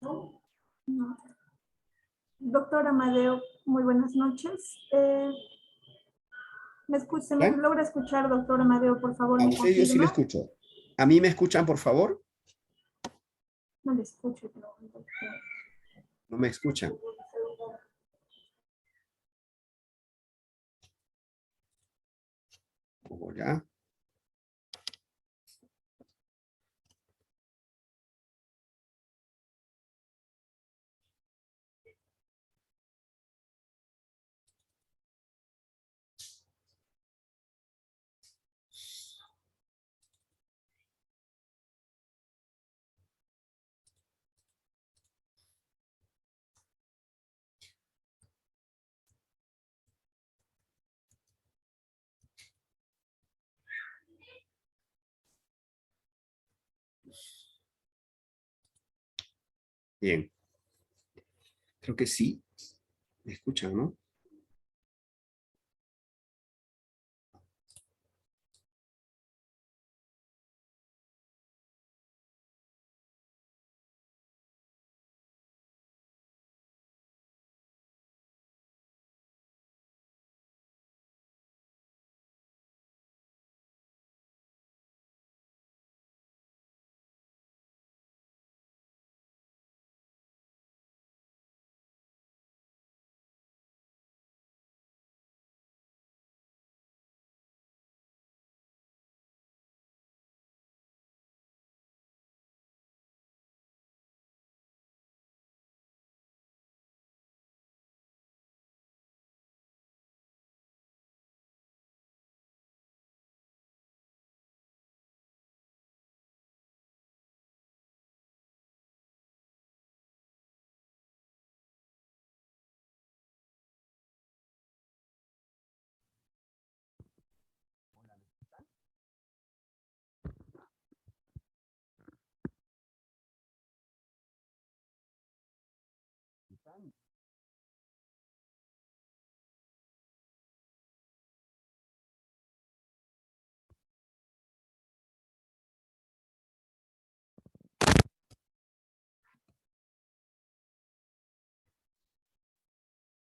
No. Doctor Amadeo, muy buenas noches. ¿Se me ¿Bien? logra escuchar, doctor Amadeo? Por favor, A me usted yo sí le confirma. escucho. ¿A mí me escuchan, por favor? No le escucho, pero, doctor. No me escuchan. Hola. Bien. Creo que sí. Me escuchan, ¿no?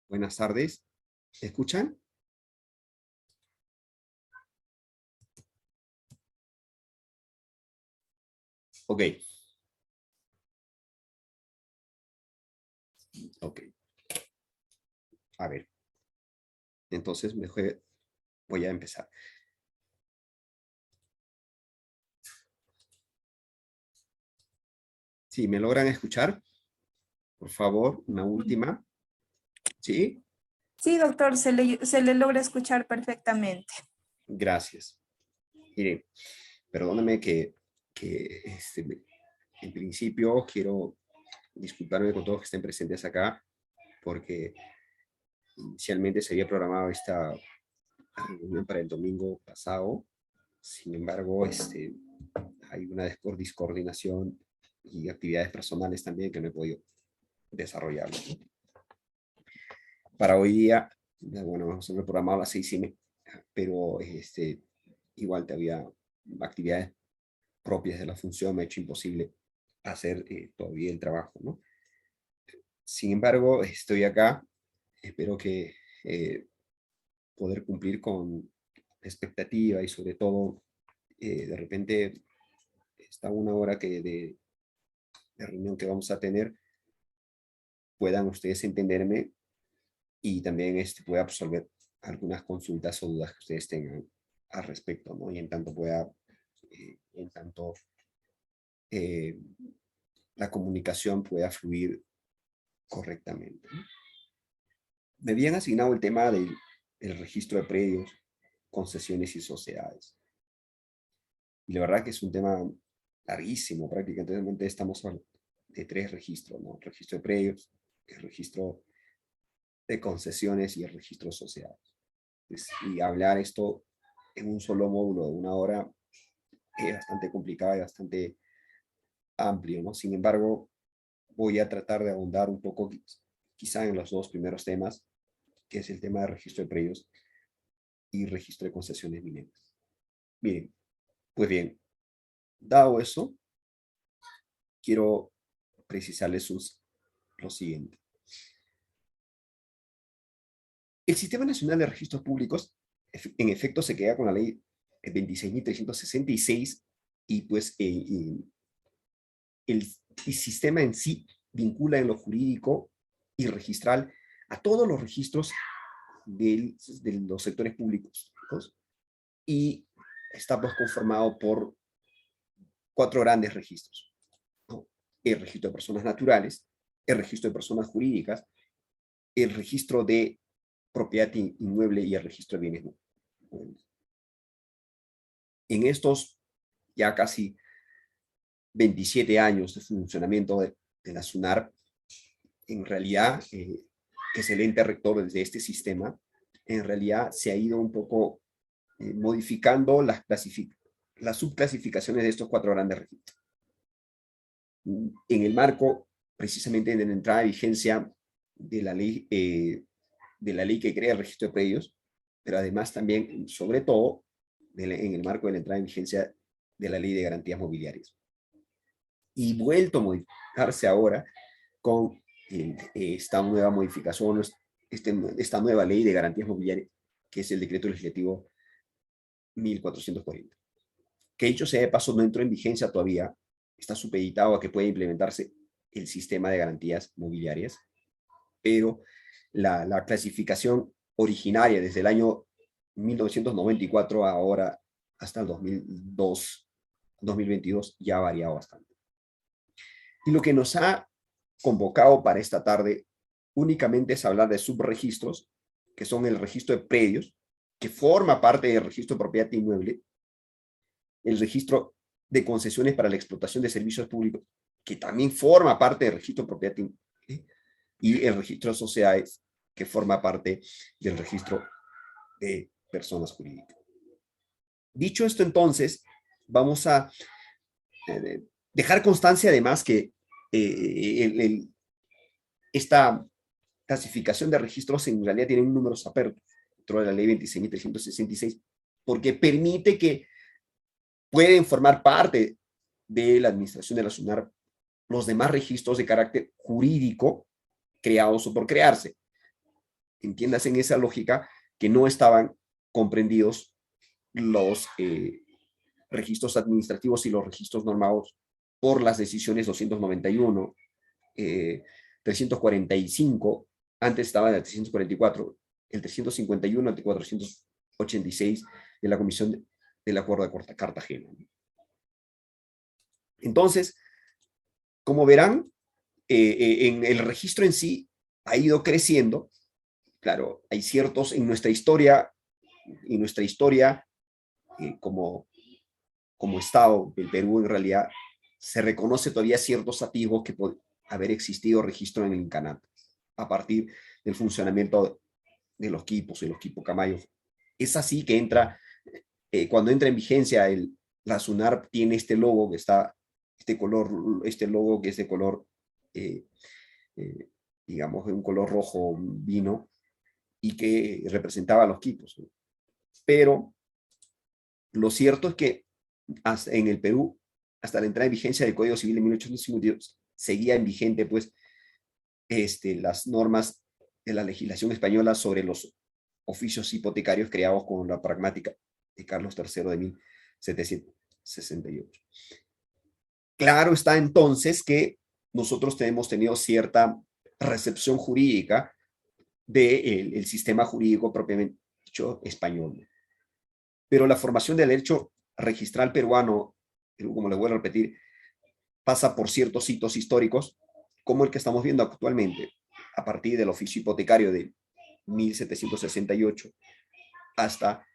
Buenas tardes. ¿Me escuchan? Ok. Ok. A ver. Entonces, mejor voy a empezar. Sí, ¿me logran escuchar? Por favor, una última. ¿Sí? Sí, doctor, se le logra escuchar perfectamente. Gracias. Mire, perdóname en principio quiero disculparme con todos que estén presentes acá, porque inicialmente se había programado esta reunión para el domingo pasado. Sin embargo, hay una discoordinación y actividades personales también que no he podido desarrollar. Para hoy día, bueno, vamos a programado a las 6:30, pero igual te había actividades propias de la función, me ha hecho imposible hacer todavía el trabajo, ¿no? Sin embargo, estoy acá, espero que poder cumplir con expectativa y sobre todo, de repente, esta una hora de reunión que vamos a tener, puedan ustedes entenderme y también pueda absolver algunas consultas o dudas que ustedes tengan al respecto, ¿no? Y en tanto eh, la comunicación pueda fluir correctamente, ¿no? Me habían asignado el tema del registro de predios, concesiones y sociedades. Y la verdad que es un tema larguísimo, prácticamente estamos hablando de 3 registros, ¿no? El registro de predios, el registro de concesiones y el registro de sociedades. Y hablar esto en un solo módulo de una hora es bastante complicado y bastante amplio, ¿no? Sin embargo, voy a tratar de ahondar un poco, quizá en los 2 primeros temas, que es el tema de registro de predios y registro de concesiones mineras. Miren, pues bien, dado eso, quiero precisarles lo siguiente. El Sistema Nacional de Registros Públicos, en efecto, se queda con la ley 26.366 y pues el sistema en sí vincula en lo jurídico y registral a todos los registros de los sectores públicos, y está pues conformado por 4 grandes registros, ¿no? El registro de personas naturales, el registro de personas jurídicas, el registro de propiedad inmueble y el registro de bienes muebles. En estos ya casi 27 años de funcionamiento de la SUNARP, en realidad, que es el ente rector de este sistema, en realidad se ha ido un poco modificando las subclasificaciones de estos 4 grandes registros. En el marco, precisamente, de la entrada de vigencia de la ley que crea el registro de predios, pero además también, sobre todo, en el marco de la entrada en vigencia de la ley de garantías mobiliarias. Y vuelto a modificarse ahora con esta nueva modificación, esta nueva ley de garantías mobiliarias, que es el decreto legislativo 1440. Que dicho sea de paso, no entró en vigencia todavía, está supeditado a que pueda implementarse el sistema de garantías mobiliarias, pero la clasificación originaria desde el año 1994 ahora hasta el 2022 ya ha variado bastante. Y lo que nos ha convocado para esta tarde únicamente es hablar de subregistros, que son el registro de predios, que forma parte del registro de propiedad inmueble, el registro de concesiones para la explotación de servicios públicos, que también forma parte del registro de propiedad inmueble, y el registro de sociedades, que forma parte del registro de personas jurídicas. Dicho esto, entonces, vamos a dejar constancia además que esta clasificación de registros en realidad tiene un número apertos dentro de la ley 26.366, porque permite que pueden formar parte de la administración de la SUNARP los demás registros de carácter jurídico creados o por crearse. Entiéndase en esa lógica que no estaban comprendidos los registros administrativos y los registros normados por las decisiones 291, 345, antes estaba en el 344, el 351 ante 486 de la Comisión del Acuerdo de Cartagena. Entonces, como verán, en el registro en sí ha ido creciendo. Claro, hay ciertos en nuestra historia, como Estado, el Perú en realidad se reconoce todavía ciertos atisbos que puede haber existido registro en el INCANAT a partir del funcionamiento de los quipos y los quipocamayos. Es así que cuando entra en vigencia la SUNARP tiene este logo que está, este logo que es de color, digamos, de un color rojo vino, y que representaba a los quipos. Pero lo cierto es que en el Perú, hasta la entrada en vigencia del Código Civil de 1852, seguía en vigente pues, las normas de la legislación española sobre los oficios hipotecarios creados con la pragmática de Carlos III de 1768. Claro está entonces que nosotros hemos tenido cierta recepción jurídica del sistema jurídico propiamente dicho español. Pero la formación del derecho registral peruano, como le voy a repetir, pasa por ciertos hitos históricos, como el que estamos viendo actualmente, a partir del oficio hipotecario de 1768 hasta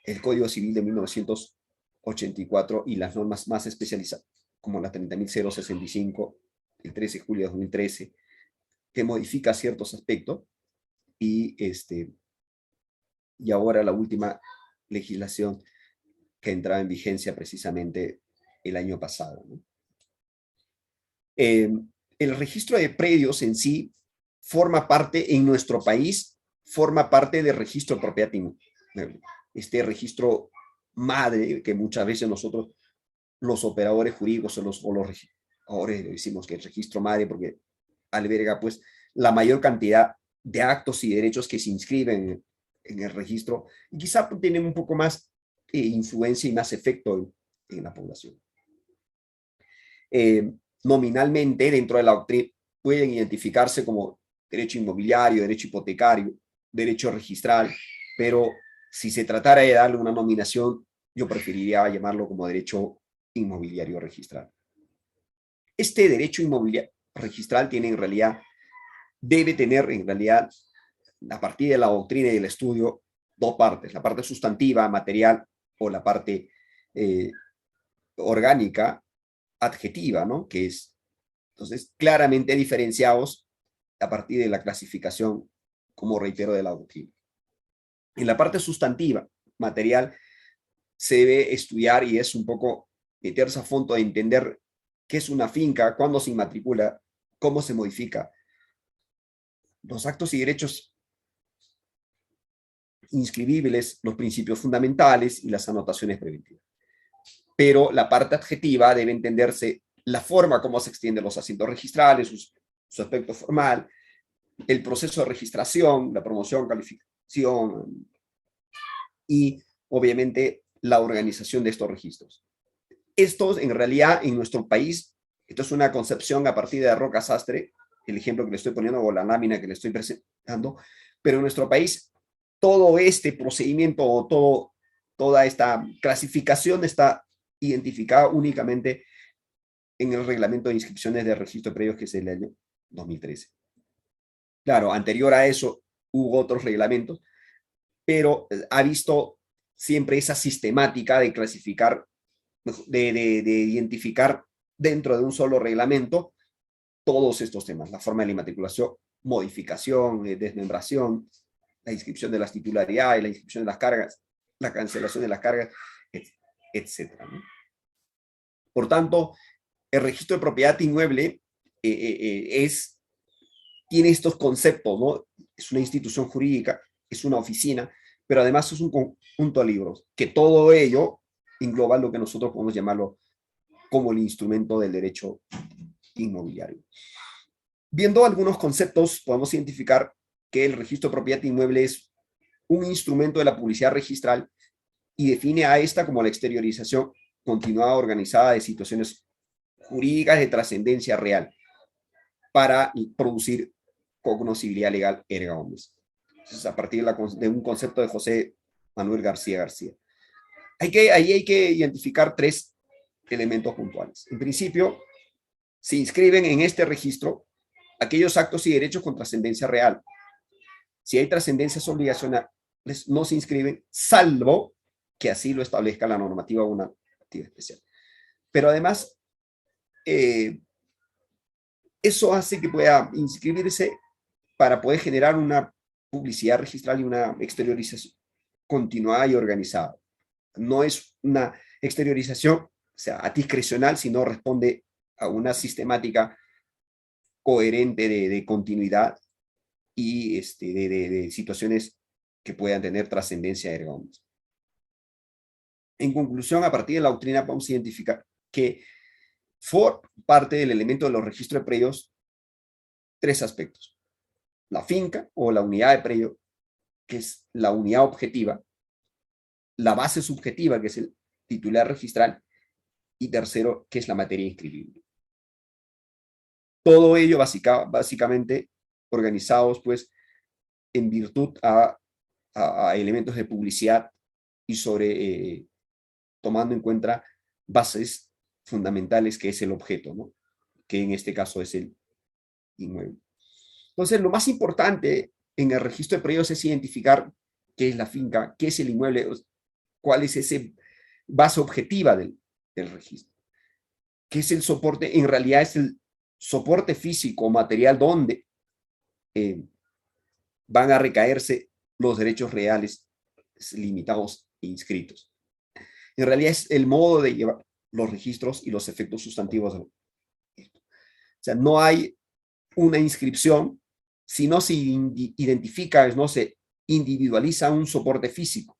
el Código Civil de 1984 y las normas más especializadas, como la 30.065, el 13 de julio de 2013, que modifica ciertos aspectos, y ahora la última legislación que entraba en vigencia precisamente el año pasado, ¿no? El registro de predios en sí forma parte, en nuestro país, forma parte del registro de propiedad inmueble. Este registro madre que muchas veces nosotros, los operadores jurídicos o ahora le decimos que el registro madre porque alberga pues la mayor cantidad de actos y derechos que se inscriben en el registro y quizá tienen un poco más influencia y más efecto en la población. Nominalmente, dentro de la doctrina, pueden identificarse como derecho inmobiliario, derecho hipotecario, derecho registral, pero si se tratara de darle una nominación, yo preferiría llamarlo como derecho inmobiliario registral. Este derecho inmobiliario registral tiene en realidad, debe tener en realidad, a partir de la doctrina y del estudio, dos partes, la parte sustantiva, material, o la parte orgánica, adjetiva, ¿no? Que es, entonces, claramente diferenciados a partir de la clasificación, como reitero, de la doctrina. En la parte sustantiva, material, se debe estudiar y es un poco meterse a fondo de entender qué es una finca, cuándo se inmatricula, cómo se modifica, los actos y derechos inscribibles, los principios fundamentales y las anotaciones preventivas. Pero la parte adjetiva debe entenderse la forma como se extienden los asientos registrales, su aspecto formal, el proceso de registración, la promoción, calificación y obviamente la organización de estos registros. Estos en realidad en nuestro país, esto es una concepción a partir de Roca Sastre, el ejemplo que le estoy poniendo o la lámina que le estoy presentando, pero en nuestro país todo este procedimiento o toda esta clasificación está identificada únicamente en el reglamento de inscripciones de registro de predios que es el año 2013. Claro, anterior a eso hubo otros reglamentos, pero ha visto siempre esa sistemática de clasificar, de identificar dentro de un solo reglamento todos estos temas, la forma de la inmatriculación, modificación, desmembración, la inscripción de las titularidades, la inscripción de las cargas, la cancelación de las cargas, etc. ¿no? Por tanto, el registro de propiedad inmueble tiene estos conceptos, ¿no? Es una institución jurídica, es una oficina, pero además es un conjunto de libros, que todo ello engloba lo que nosotros podemos llamarlo como el instrumento del derecho inmobiliario. Viendo algunos conceptos, podemos identificar que el registro de propiedad inmueble es un instrumento de la publicidad registral y define a esta como la exteriorización continuada organizada de situaciones jurídicas de trascendencia real para producir cognoscibilidad legal erga omnes. Entonces, a partir de un concepto de José Manuel García García. Ahí hay que identificar tres elementos puntuales. En principio, se inscriben en este registro aquellos actos y derechos con trascendencia real. Si hay trascendencias obligacionales, no se inscriben, salvo que así lo establezca la normativa o una actividad especial. Pero además, eso hace que pueda inscribirse para poder generar una publicidad registral y una exteriorización continuada y organizada. No es una exteriorización, o sea, discrecional, sino responde a una sistemática coherente de continuidad y de situaciones que puedan tener trascendencia erga omnes. En conclusión, a partir de la doctrina podemos identificar que for parte del elemento de los registros de predios tres aspectos. La finca o la unidad de predio, que es la unidad objetiva, la base subjetiva, que es el titular registral, y tercero, que es la materia inscribible. Todo ello básicamente organizados pues en virtud a elementos de publicidad y sobre tomando en cuenta bases fundamentales que es el objeto, ¿no? Que en este caso es el inmueble. Entonces, lo más importante en el registro de predios es identificar qué es la finca, qué es el inmueble, cuál es esa base objetiva del registro, qué es el soporte, en realidad es el soporte físico, material, donde van a recaerse los derechos reales limitados e inscritos. En realidad es el modo de llevar los registros y los efectos sustantivos. O sea, no hay una inscripción si no se identifica, no se individualiza un soporte físico,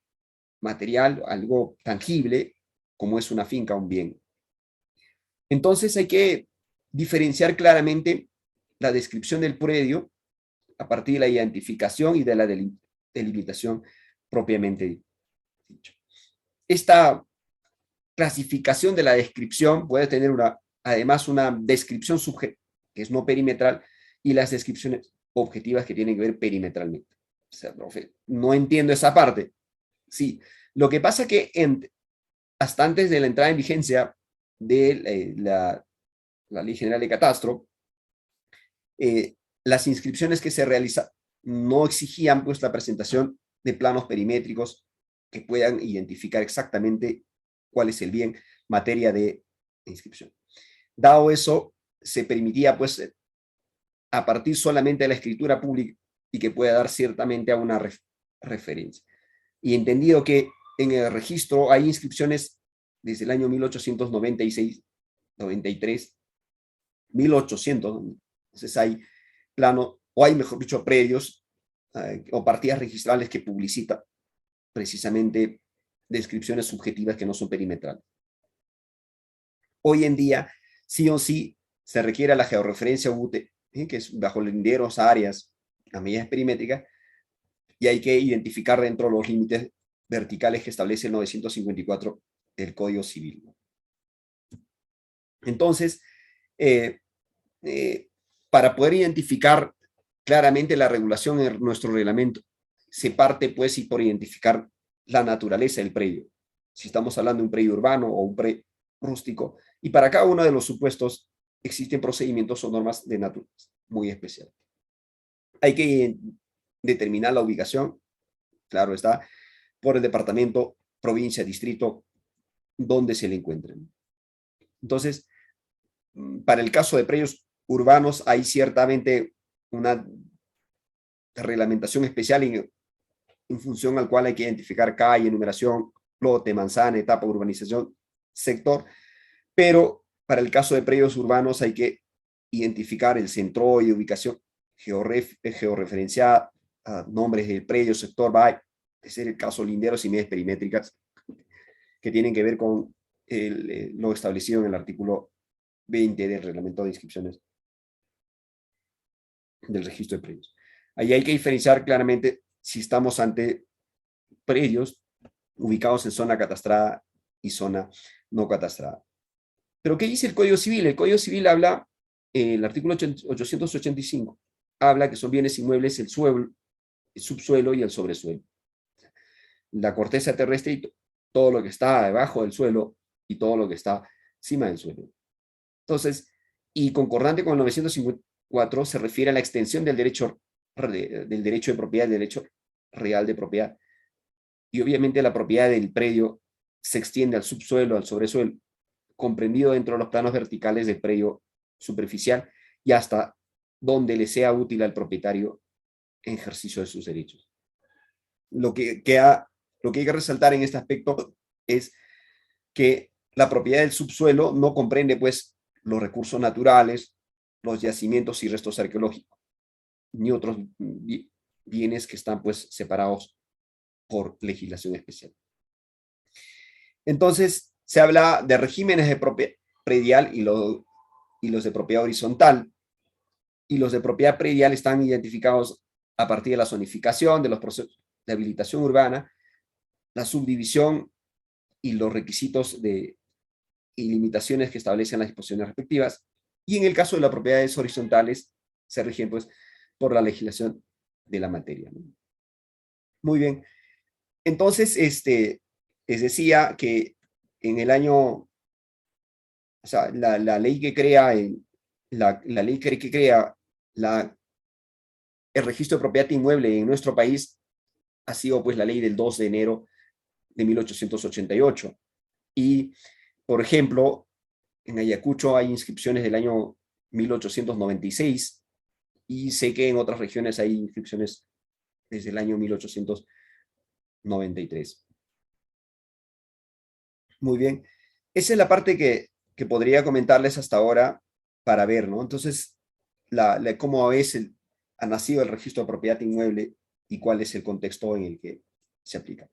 material, algo tangible, como es una finca, un bien. Entonces hay que diferenciar claramente la descripción del predio a partir de la identificación y de la delimitación propiamente dicha. Esta clasificación de la descripción puede tener además una descripción subjetiva, que es no perimetral, y las descripciones objetivas que tienen que ver perimetralmente. O sea, profe, no entiendo esa parte. Sí, lo que pasa es que hasta antes de la entrada en vigencia de la Ley General de Catastro, las inscripciones que se realizan no exigían pues la presentación de planos perimétricos que puedan identificar exactamente cuál es el bien materia de inscripción. Dado eso, se permitía pues a partir solamente de la escritura pública y que pueda dar ciertamente a una referencia. Y entendido que en el registro hay inscripciones desde el año 1896, 93, 1800, entonces hay plano, o hay, mejor dicho, predios o partidas registrales que publicitan precisamente descripciones subjetivas que no son perimetrales. Hoy en día, sí o sí, se requiere la georreferencia UTE, que es bajo linderos, áreas, a medidas perimétricas, y hay que identificar dentro de los límites verticales que establece el 954 del Código Civil. Entonces, para poder identificar claramente la regulación en nuestro reglamento, se parte pues y por identificar la naturaleza del predio. Si estamos hablando de un predio urbano o un predio rústico, y para cada uno de los supuestos existen procedimientos o normas de naturaleza muy especiales. Hay que determinar la ubicación, claro está, por el departamento, provincia, distrito, donde se le encuentren. Entonces, para el caso de predios urbanos hay ciertamente una reglamentación especial en función al cual hay que identificar calle, numeración, lote, manzana, etapa, urbanización, sector, pero para el caso de predios urbanos hay que identificar el centro y ubicación georreferenciada, nombres del predio, sector, va a ser el caso linderos y medidas perimétricas que tienen que ver con lo establecido en el artículo 20 del reglamento de inscripciones del registro de predios. Ahí hay que diferenciar claramente si estamos ante predios ubicados en zona catastrada y zona no catastrada. Pero ¿qué dice el Código Civil? El Código Civil habla, el artículo 885, habla que son bienes inmuebles el suelo, el subsuelo y el sobresuelo. La corteza terrestre y todo lo que está debajo del suelo y todo lo que está encima del suelo. Entonces, y concordante con el 954, se refiere a la extensión del derecho de propiedad, del derecho real de propiedad. Y obviamente la propiedad del predio se extiende al subsuelo, al sobresuelo, comprendido dentro de los planos verticales del predio superficial y hasta donde le sea útil al propietario en ejercicio de sus derechos. Lo que hay que resaltar en este aspecto es que la propiedad del subsuelo no comprende pues los recursos naturales, los yacimientos y restos arqueológicos, ni otros bienes que están pues separados por legislación especial. Entonces, se habla de regímenes de propiedad predial y los de propiedad horizontal, y los de propiedad predial están identificados a partir de la zonificación, de los procesos de habilitación urbana, la subdivisión y los requisitos y limitaciones que establecen las disposiciones respectivas, y en el caso de las propiedades horizontales se rigen pues por la legislación de la materia, ¿no? Muy bien. Entonces, les decía que en el año, o sea, la ley que crea, la ley que crea el registro de propiedad inmueble en nuestro país ha sido pues la ley del 2 de enero de 1888. Y, por ejemplo, en Ayacucho hay inscripciones del año 1896 y sé que en otras regiones hay inscripciones desde el año 1893. Muy bien. Esa es la parte que podría comentarles hasta ahora para ver, ¿no? Entonces, cómo a veces ha nacido el registro de propiedad inmueble y cuál es el contexto en el que se aplica.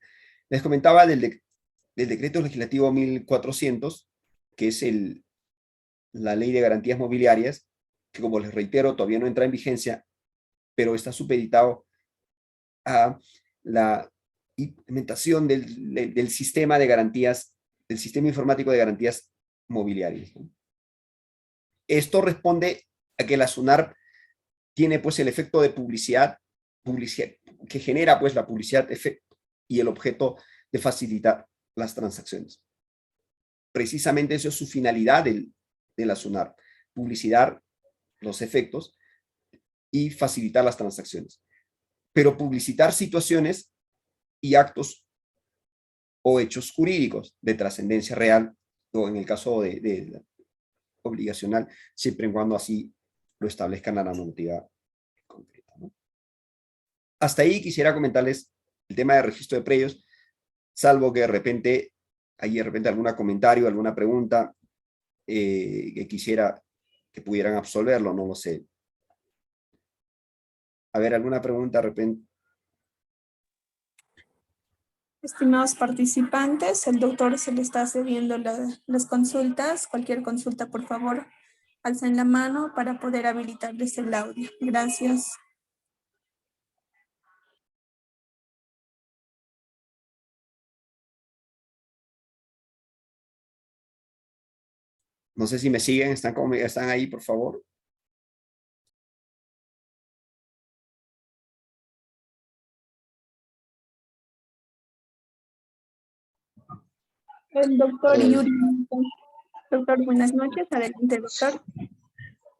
Les comentaba del decreto legislativo 1400, que es la ley de garantías mobiliarias, que como les reitero, todavía no entra en vigencia, pero está supeditado a la implementación del sistema de garantías, del sistema informático de garantías mobiliarias, ¿no? Esto responde a que la SUNAR tiene pues el efecto de publicidad que genera pues la publicidad y el objeto de facilitar las transacciones. Precisamente eso es su finalidad de la SUNAR, publicitar los efectos y facilitar las transacciones. Pero publicitar situaciones y actos o hechos jurídicos de trascendencia real, o en el caso de obligacional, siempre y cuando así lo establezcan la normativa concreta, ¿no? Hasta ahí quisiera comentarles el tema de registro de predios, salvo que de repente hay algún comentario, alguna pregunta que quisiera que pudieran absolverlo, no lo sé. A ver, alguna pregunta de repente. Estimados participantes, el doctor se le está cediendo las consultas. Cualquier consulta, por favor, alcen la mano para poder habilitarles el audio. Gracias. No sé si me siguen, están ahí, por favor. El doctor Yuri. Doctor, buenas noches. Adelante, doctor.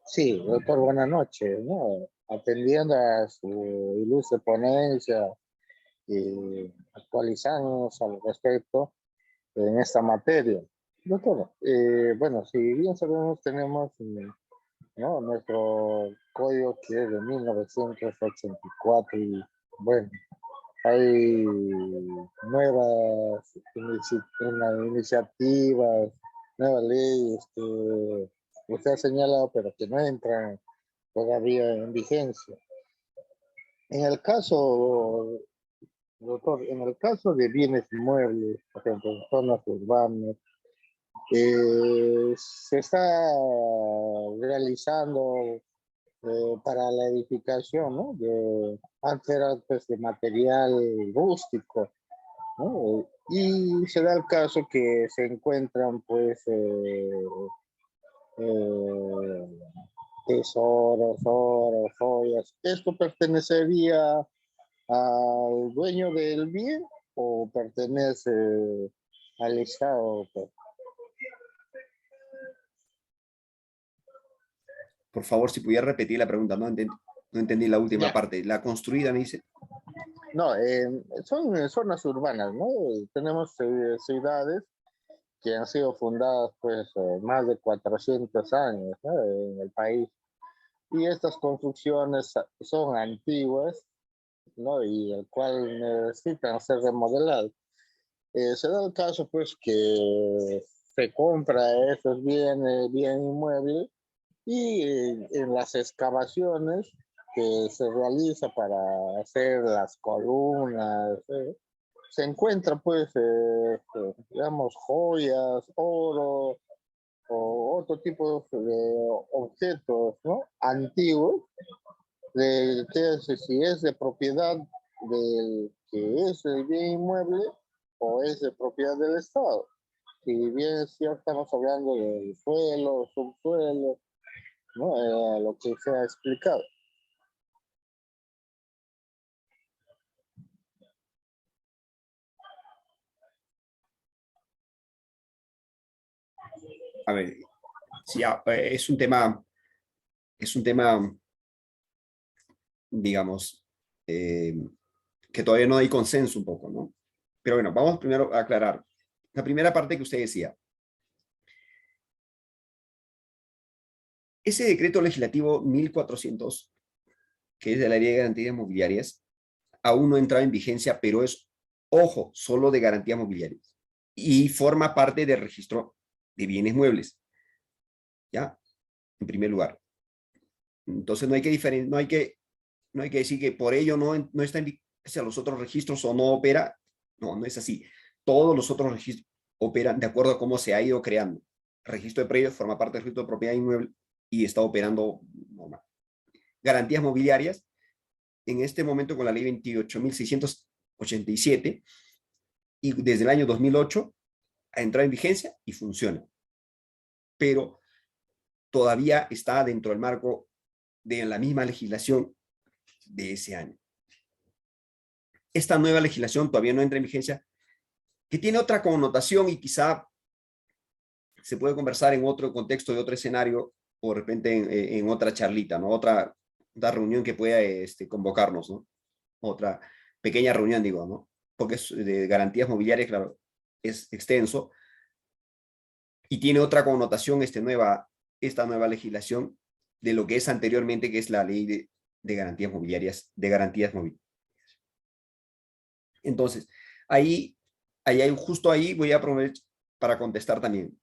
Sí, doctor, buenas noches, ¿no? Atendiendo a su ilustre ponencia y actualizándonos al respecto en esta materia. Doctor, bueno, si bien sabemos, tenemos, ¿no?, nuestro código que es de 1984 y bueno, hay nuevas iniciativas, nuevas leyes que usted ha señalado, pero que no entran todavía en vigencia. En el caso, doctor, en el caso de bienes inmuebles, por ejemplo, en zonas urbanas, se está realizando para la edificación, ¿no? Antes era pues, de material rústico, ¿no? Y se da el caso que se encuentran pues tesoros, oro, joyas. ¿Esto pertenecería al dueño del bien o pertenece al Estado? Por favor, si pudiera repetir la pregunta, no entendí la última parte. La construida, me dice. No, son zonas urbanas, ¿no? Tenemos ciudades que han sido fundadas pues más de 400 años, ¿no?, en el país. Y estas construcciones son antiguas, ¿no?, y el cual necesitan ser remodeladas. Se da el caso pues que se compra esos bien inmuebles y en las excavaciones que se realiza para hacer las columnas, se encuentra pues, digamos, joyas, oro o otro tipo de objetos, ¿no?, antiguos, si es de propiedad del que es el bien inmueble o es de propiedad del Estado. Si bien es cierto, estamos hablando del suelo, subsuelo, ¿no?, lo que se ha explicado. A ver, sí, es un tema, digamos, que todavía no hay consenso un poco, ¿no? Pero bueno, vamos primero a aclarar. La primera parte que usted decía. Ese decreto legislativo 1400, que es de la Ley de Garantías Mobiliarias, aún no entraba en vigencia, pero es, ojo, solo de garantías mobiliarias. Y forma parte del registro de bienes muebles. ¿Ya? En primer lugar. Entonces no hay que decir que por ello no está en vigencia los otros registros o no opera. No, no es así. Todos los otros registros operan de acuerdo a cómo se ha ido creando. registro de predios, forma parte del registro de propiedad inmueble y está operando normal. Garantías mobiliarias, en este momento con la ley 28.687, y desde el año 2008 ha entrado en vigencia y funciona. Pero todavía está dentro del marco de la misma legislación de ese año. Esta nueva legislación todavía no entra en vigencia, que tiene otra connotación y quizá se puede conversar en otro contexto, de otro escenario, o de repente en otra charlita, ¿no? Otra reunión que pueda convocarnos, ¿no? Otra pequeña reunión, digo, ¿no? Porque es de garantías mobiliarias, claro, es extenso y tiene otra connotación esta nueva legislación de lo que es anteriormente, que es la ley de garantías mobiliarias, Entonces, justo ahí voy a aprovechar para contestar también.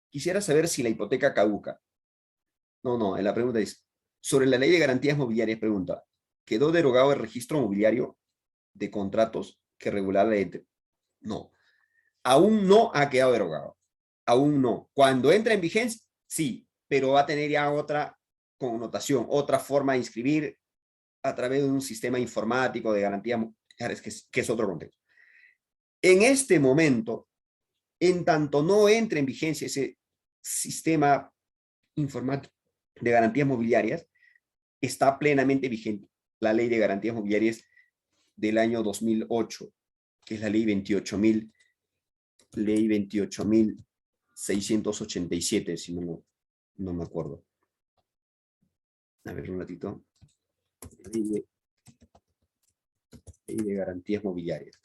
Quisiera saber si la hipoteca caduca. No, la pregunta es, sobre la ley de garantías mobiliarias, pregunta, ¿quedó derogado el registro mobiliario de contratos que regulaba la ley? No, aún no ha quedado derogado. Aún no. Cuando entra en vigencia, sí, pero va a tener ya otra connotación, otra forma de inscribir a través de un sistema informático de garantías mobiliarias, que es otro contexto. En este momento, en tanto no entre en vigencia ese sistema informático de garantías mobiliarias, está plenamente vigente la ley de garantías mobiliarias del año 2008, que es la ley 28.687, si no me acuerdo. A ver, un ratito. Ley de garantías mobiliarias.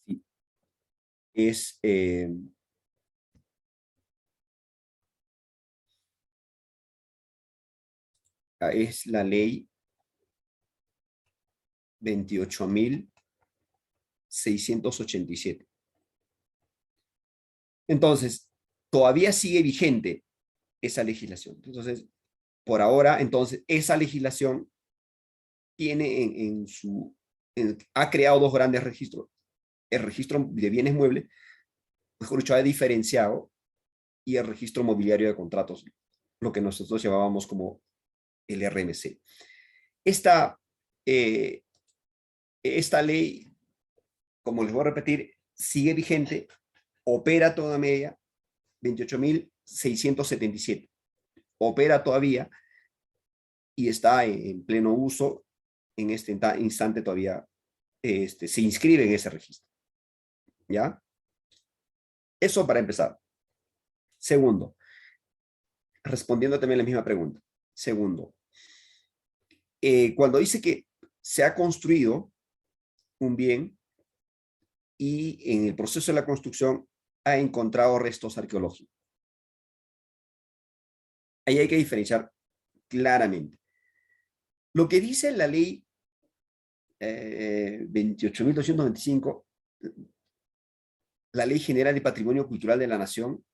Sí. Es la ley 28.687. Entonces, todavía sigue vigente esa legislación. Entonces, por ahora, entonces, esa legislación tiene ha creado dos grandes registros. El registro de bienes muebles, mejor dicho, ha diferenciado, y el registro mobiliario de contratos, lo que nosotros llamábamos como el RMC. Esta ley, como les voy a repetir, sigue vigente, opera toda media, 28.677. Opera todavía y está en pleno uso. En este instante todavía se inscribe en ese registro. ¿Ya? Eso para empezar. Segundo, respondiendo también a la misma pregunta. Segundo, cuando dice que se ha construido un bien y en el proceso de la construcción ha encontrado restos arqueológicos. Ahí hay que diferenciar claramente. Lo que dice la ley 28.295, la Ley General de Patrimonio Cultural de la Nación,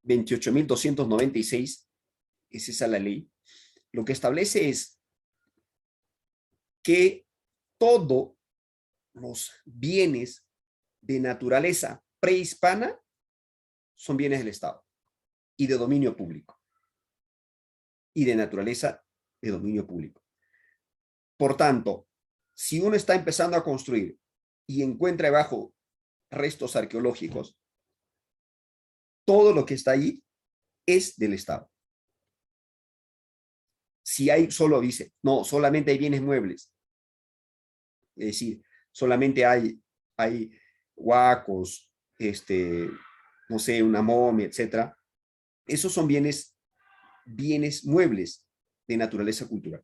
(28.296), es esa la ley. Lo que establece es que todos los bienes de naturaleza prehispana son bienes del Estado y de dominio público. Y de naturaleza de dominio público. Por tanto, si uno está empezando a construir y encuentra debajo restos arqueológicos, todo lo que está ahí es del Estado. Si hay, solo dice, no, solamente hay bienes muebles. Es decir, solamente hay huacos, no sé, una momia, etc. Esos son bienes muebles de naturaleza cultural.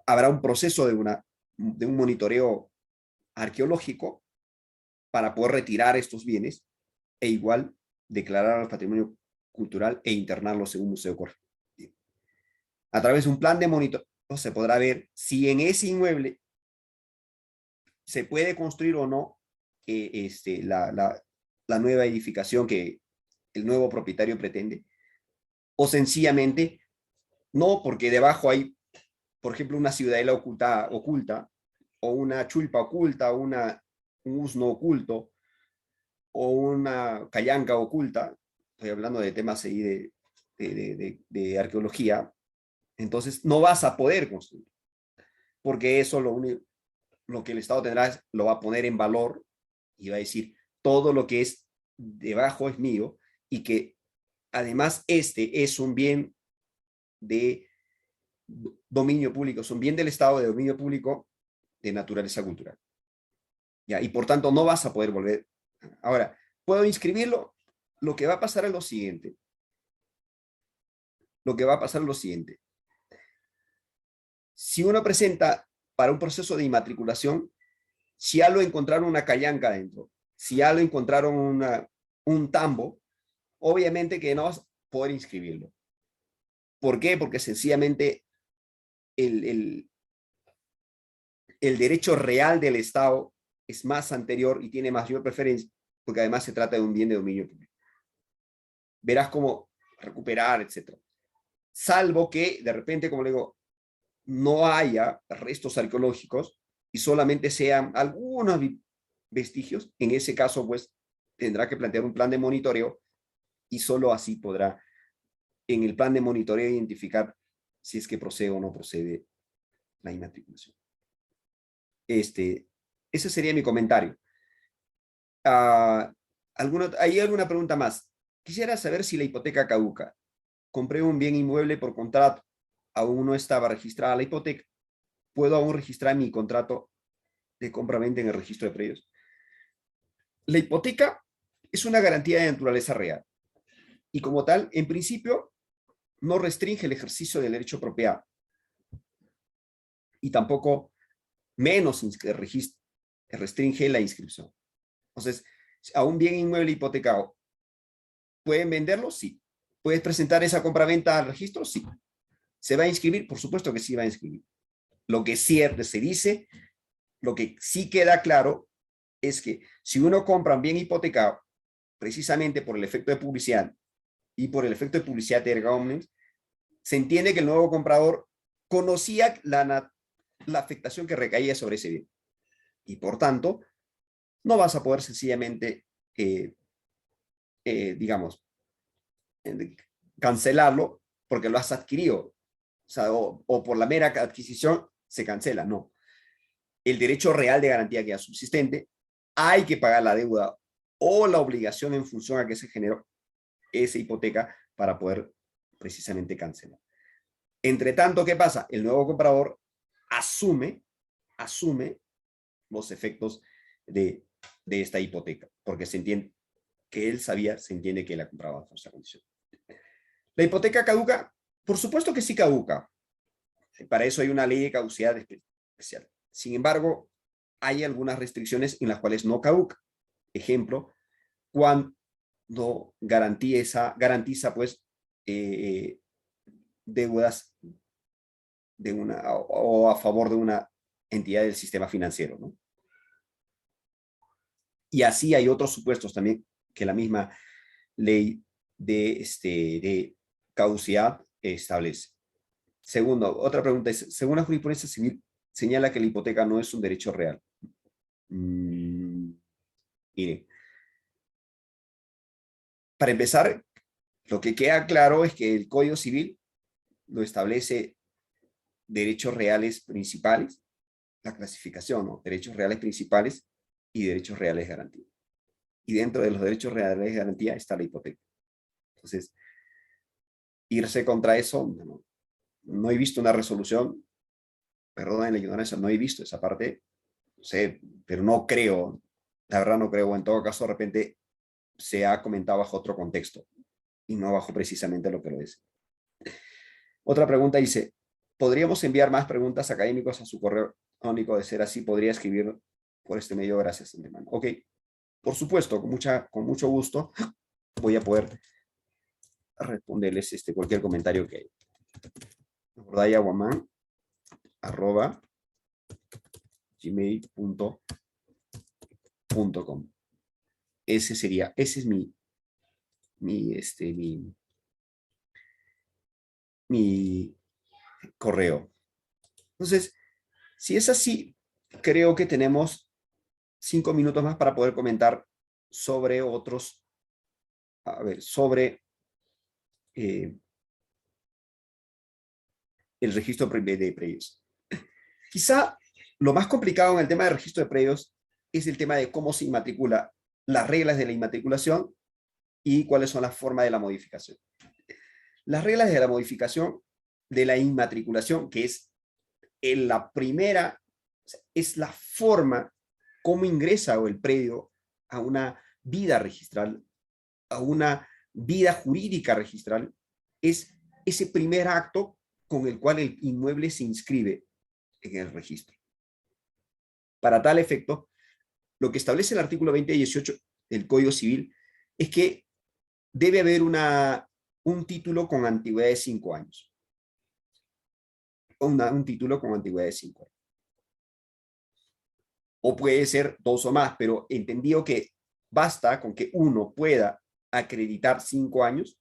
Habrá un proceso de un monitoreo arqueológico para poder retirar estos bienes e igual declarar al patrimonio cultural e internarlos en un museo correctivo. A través de un plan de monitoreo se podrá ver si en ese inmueble se puede construir o no la nueva edificación que el nuevo propietario pretende, o sencillamente no, porque debajo hay, por ejemplo, una ciudadela oculta o una chulpa oculta, un usno oculto, o una callanca oculta, estoy hablando de temas ahí de arqueología, entonces no vas a poder construir, porque eso lo que el Estado tendrá lo va a poner en valor y va a decir, todo lo que es debajo es mío, y que además este es un bien de dominio público, es un bien del Estado de dominio público de naturaleza cultural. ¿Ya? Y por tanto no vas a poder volver. Ahora, ¿puedo inscribirlo? Lo que va a pasar es lo siguiente. Lo que va a pasar es lo siguiente. Si uno presenta para un proceso de inmatriculación, si ya lo encontraron una callanca dentro, si ya lo encontraron un tambo, obviamente que no vas a poder inscribirlo. ¿Por qué? Porque sencillamente el derecho real del Estado es más anterior y tiene mayor preferencia, porque además se trata de un bien de dominio público. Verás cómo recuperar, etc. Salvo que de repente, como le digo, no haya restos arqueológicos y solamente sean algunos vestigios. En ese caso, pues, tendrá que plantear un plan de monitoreo y solo así podrá, en el plan de monitoreo, identificar si es que procede o no procede la inmatriculación. Ese sería mi comentario. ¿Hay alguna pregunta más? Quisiera saber si la hipoteca caduca. Compré un bien inmueble por contrato, aún no estaba registrada la hipoteca. ¿Puedo aún registrar mi contrato de compra-venta en el registro de predios? La hipoteca es una garantía de naturaleza real y como tal, en principio, no restringe el ejercicio del derecho apropiado y tampoco menos restringe la inscripción. Entonces, a un bien inmueble hipotecado, ¿pueden venderlo? Sí. ¿Puedes presentar esa compraventa al registro? Sí. ¿Se va a inscribir? Por supuesto que sí va a inscribir. Lo que sí se dice, lo que sí queda claro es que si uno compra un bien hipotecado, precisamente por el efecto de publicidad y por el efecto de publicidad erga omnes, se entiende que el nuevo comprador conocía la afectación que recaía sobre ese bien. Y por tanto, no vas a poder sencillamente, digamos, cancelarlo porque lo has adquirido. O sea, o por la mera adquisición se cancela, no. El derecho real de garantía queda subsistente, hay que pagar la deuda o la obligación en función a que se generó esa hipoteca para poder precisamente cancelar. Entre tanto, ¿qué pasa? El nuevo comprador asume los efectos de esta hipoteca, porque se entiende que él sabía, se entiende que la compraba bajo esa condición. ¿La hipoteca caduca? Por supuesto que sí caduca. Para eso hay una ley de caducidad especial. Sin embargo, hay algunas restricciones en las cuales no caduca. Ejemplo, cuando garantiza pues deudas de o a favor de una entidad del sistema financiero, ¿no? Y así hay otros supuestos también que la misma ley de caducidad establece. Segundo, otra pregunta es, según la jurisprudencia civil, señala que la hipoteca no es un derecho real. Mire, para empezar, lo que queda claro es que el Código Civil lo establece derechos reales principales, la clasificación, ¿no? Derechos reales principales y derechos reales de garantía. Y dentro de los derechos reales de garantía está la hipoteca. Entonces, irse contra eso, no he visto una resolución, perdón la ignorancia, no he visto esa parte, no sé, pero no creo, la verdad no creo, en todo caso de repente se ha comentado bajo otro contexto y no bajo precisamente lo que lo es. Otra pregunta dice, ¿podríamos enviar más preguntas académicas a su correo electrónico? De ser así, podría escribir por este medio, gracias, hermano. Ok, por supuesto, con mucho gusto voy a poder responderles cualquier comentario que haya. jordayaguaman@gmail.com. Ese es mi correo. Entonces, si es así, creo que tenemos 5 minutos más para poder comentar sobre otros, sobre el registro de predios. Quizá lo más complicado en el tema del registro de predios es el tema de cómo se inmatricula, las reglas de la inmatriculación y cuáles son las formas de la modificación. Las reglas de la modificación de la inmatriculación, que es en la primera, es la forma cómo ingresa el predio a una vida registral, a una vida jurídica registral, es ese primer acto con el cual el inmueble se inscribe en el registro. Para tal efecto, lo que establece el artículo 2018 del Código Civil es que debe haber un título con antigüedad de 5 años. Un título con antigüedad de 5 años. O puede ser 2 o más, pero entendido que basta con que uno pueda acreditar 5 años,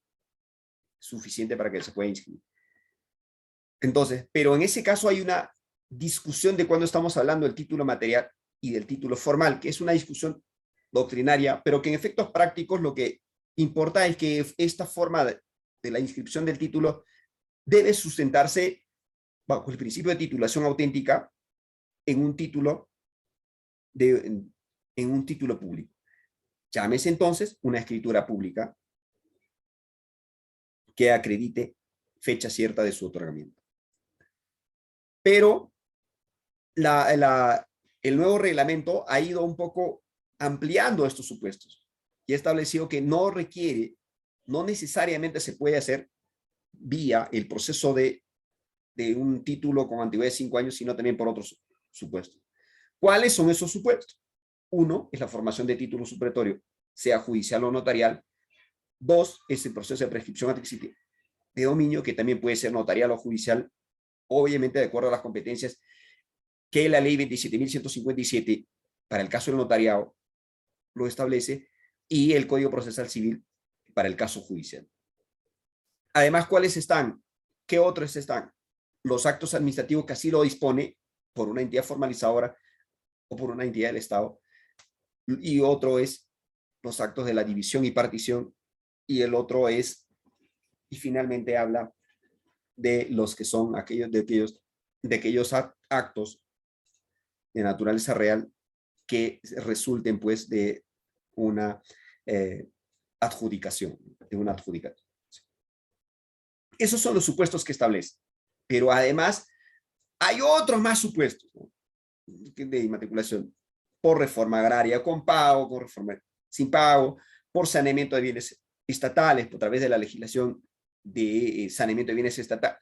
suficiente para que se pueda inscribir. Entonces, pero en ese caso hay una discusión de cuando estamos hablando del título material y del título formal, que es una discusión doctrinaria, pero que en efectos prácticos lo que importa es que esta forma de la inscripción del título debe sustentarse bajo el principio de titulación auténtica en un título público. Llámese entonces una escritura pública que acredite fecha cierta de su otorgamiento. Pero el nuevo reglamento ha ido un poco ampliando estos supuestos y ha establecido que no necesariamente se puede hacer vía el proceso de un título con antigüedad de 5 años, sino también por otros supuestos. ¿Cuáles son esos supuestos? Uno es la formación de título supletorio, sea judicial o notarial. 2 es el proceso de prescripción adquisitiva de dominio, que también puede ser notarial o judicial, obviamente de acuerdo a las competencias que la ley 27.157 para el caso del notariado lo establece, y el Código Procesal Civil para el caso judicial. Además, ¿cuáles están? ¿Qué otros están? Los actos administrativos que así lo dispone por una entidad formalizadora o por una entidad del Estado. Y otro es los actos de la división y partición. Y el otro es, y finalmente habla de los que son aquellos actos de naturaleza real que resulten pues de una adjudicación, Esos son los supuestos que establece. Pero además hay otros más supuestos, ¿no?, de inmatriculación: por reforma agraria con pago, por reforma sin pago, por saneamiento de bienes estatales, por través de la legislación de saneamiento de bienes estatales,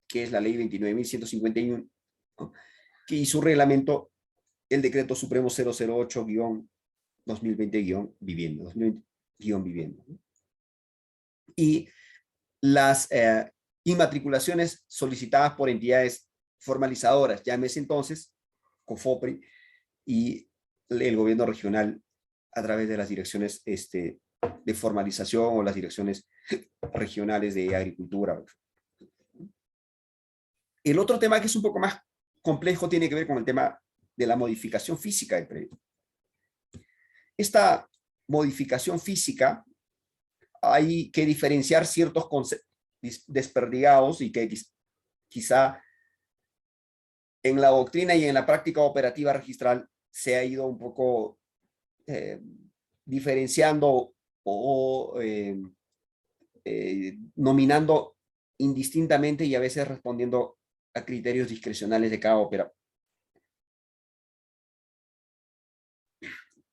que es la ley 29.151, ¿no?, y su reglamento, el decreto supremo 008-2020-vivienda, ¿no? Y las inmatriculaciones solicitadas por entidades formalizadoras, llámese entonces COFOPRI y el gobierno regional a través de las direcciones de formalización o las direcciones regionales de agricultura. El otro tema que es un poco más complejo tiene que ver con el tema de la modificación física del predio. Esta modificación física hay que diferenciar ciertos conceptos desperdigados y que quizá en la doctrina y en la práctica operativa registral se ha ido un poco diferenciando o nominando indistintamente y a veces respondiendo a criterios discrecionales de cada operador.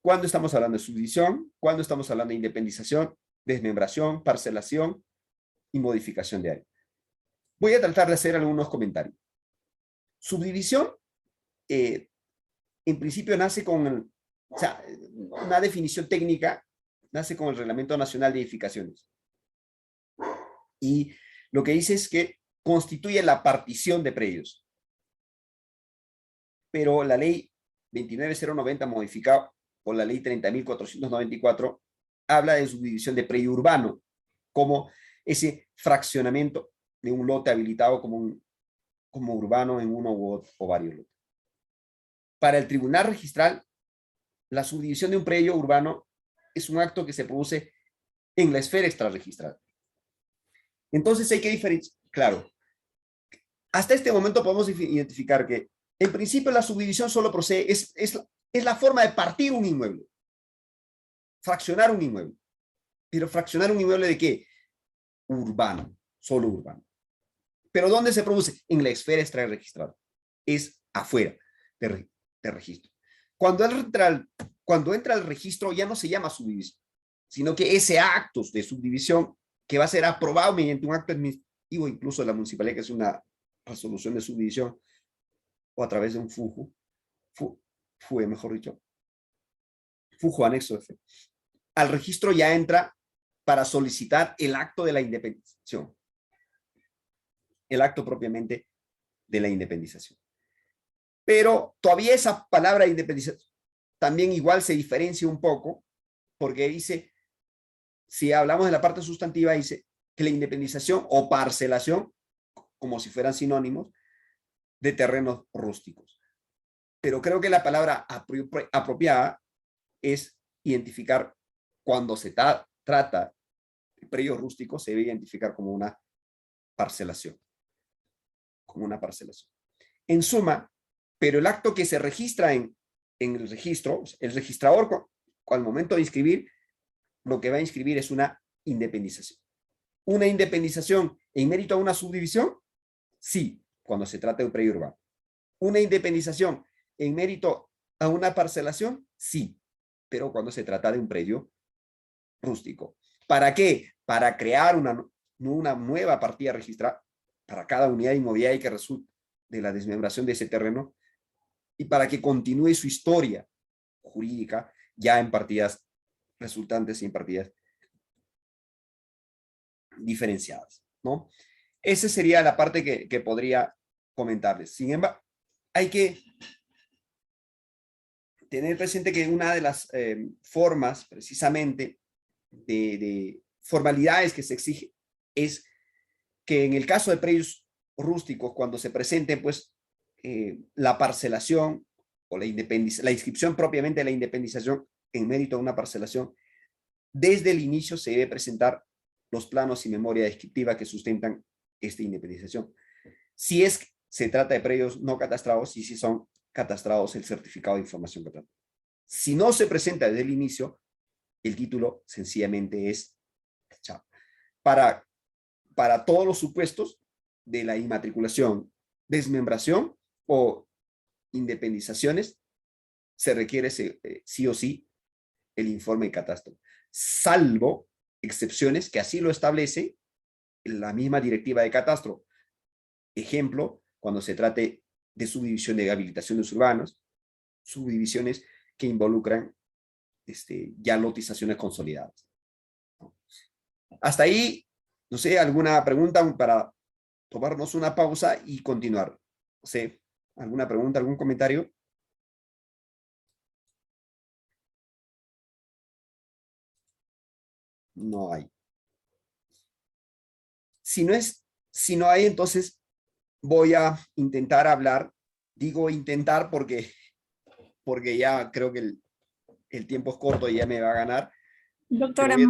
¿Cuándo estamos hablando de subdivisión? ¿Cuándo estamos hablando de independización, desmembración, parcelación y modificación de área? Voy a tratar de hacer algunos comentarios. Subdivisión, en principio nace con una definición técnica, nace con el Reglamento Nacional de Edificaciones. Y lo que dice es que constituye la partición de predios. Pero la ley 29.090 modificada por la ley 30.494 habla de subdivisión de predio urbano como ese fraccionamiento de un lote habilitado como urbano en uno o varios lotes. para el tribunal registral, la subdivisión de un predio urbano es un acto que se produce en la esfera extrarregistral. Entonces hay que diferenciar, claro, hasta este momento podemos identificar que en principio la subdivisión solo procede, es la forma de partir un inmueble, fraccionar un inmueble. Pero fraccionar un inmueble ¿de qué? Urbano, solo urbano. ¿Pero dónde se produce? En la esfera extrarregistral. Es afuera de registro. Cuando entra al registro ya no se llama subdivisión, sino que ese acto de subdivisión que va a ser aprobado mediante un acto administrativo, incluso de la municipalidad, que es una resolución de subdivisión, o a través de un FUE, mejor dicho, FUJO anexo F. Al registro ya entra para solicitar el acto de la independización. El acto propiamente de la independización. Pero todavía esa palabra independización también igual se diferencia un poco, porque dice, si hablamos de la parte sustantiva, dice que la independización o parcelación, como si fueran sinónimos, de terrenos rústicos. Pero creo que la palabra apropiada es identificar cuando se trata de predios rústicos, se debe identificar como una parcelación. Como una parcelación. En suma, pero el acto que se registra en el registro, el registrador al momento de inscribir, lo que va a inscribir es una independización. ¿Una independización en mérito a una subdivisión? Sí, cuando se trata de un predio urbano. ¿Una independización en mérito a una parcelación? Sí, pero cuando se trata de un predio rústico. ¿Para qué? Para crear una nueva partida registrada para cada unidad inmobiliaria que resulte de la desmembración de ese terreno y para que continúe su historia jurídica ya en partidas resultantes y en partidas diferenciadas, ¿no? Esa sería la parte que podría comentarles. Sin embargo, hay que tener presente que una de las formas, precisamente, de formalidades que se exige es que en el caso de predios rústicos, cuando se presente, pues, la parcelación o la inscripción propiamente de la independización en mérito a una parcelación, desde el inicio se debe presentar los planos y memoria descriptiva que sustentan esta independización. Si se trata de predios no catastrados y si son catastrados, el certificado de información catastral. Si no se presenta desde el inicio, el título sencillamente es rechazado. Para todos los supuestos de la inmatriculación, desmembración o independizaciones, se requiere sí o sí el informe de catastro, salvo excepciones que así lo establece la misma directiva de catastro. Ejemplo, cuando se trate de subdivisión de habilitaciones urbanas, subdivisiones que involucran ya lotizaciones consolidadas. Hasta ahí, no sé, alguna pregunta para tomarnos una pausa y continuar. No sé, ¿alguna pregunta, algún comentario? No hay. Si no hay, entonces voy a intentar hablar. Digo intentar porque ya creo que el tiempo es corto y ya me va a ganar. Doctora, sí,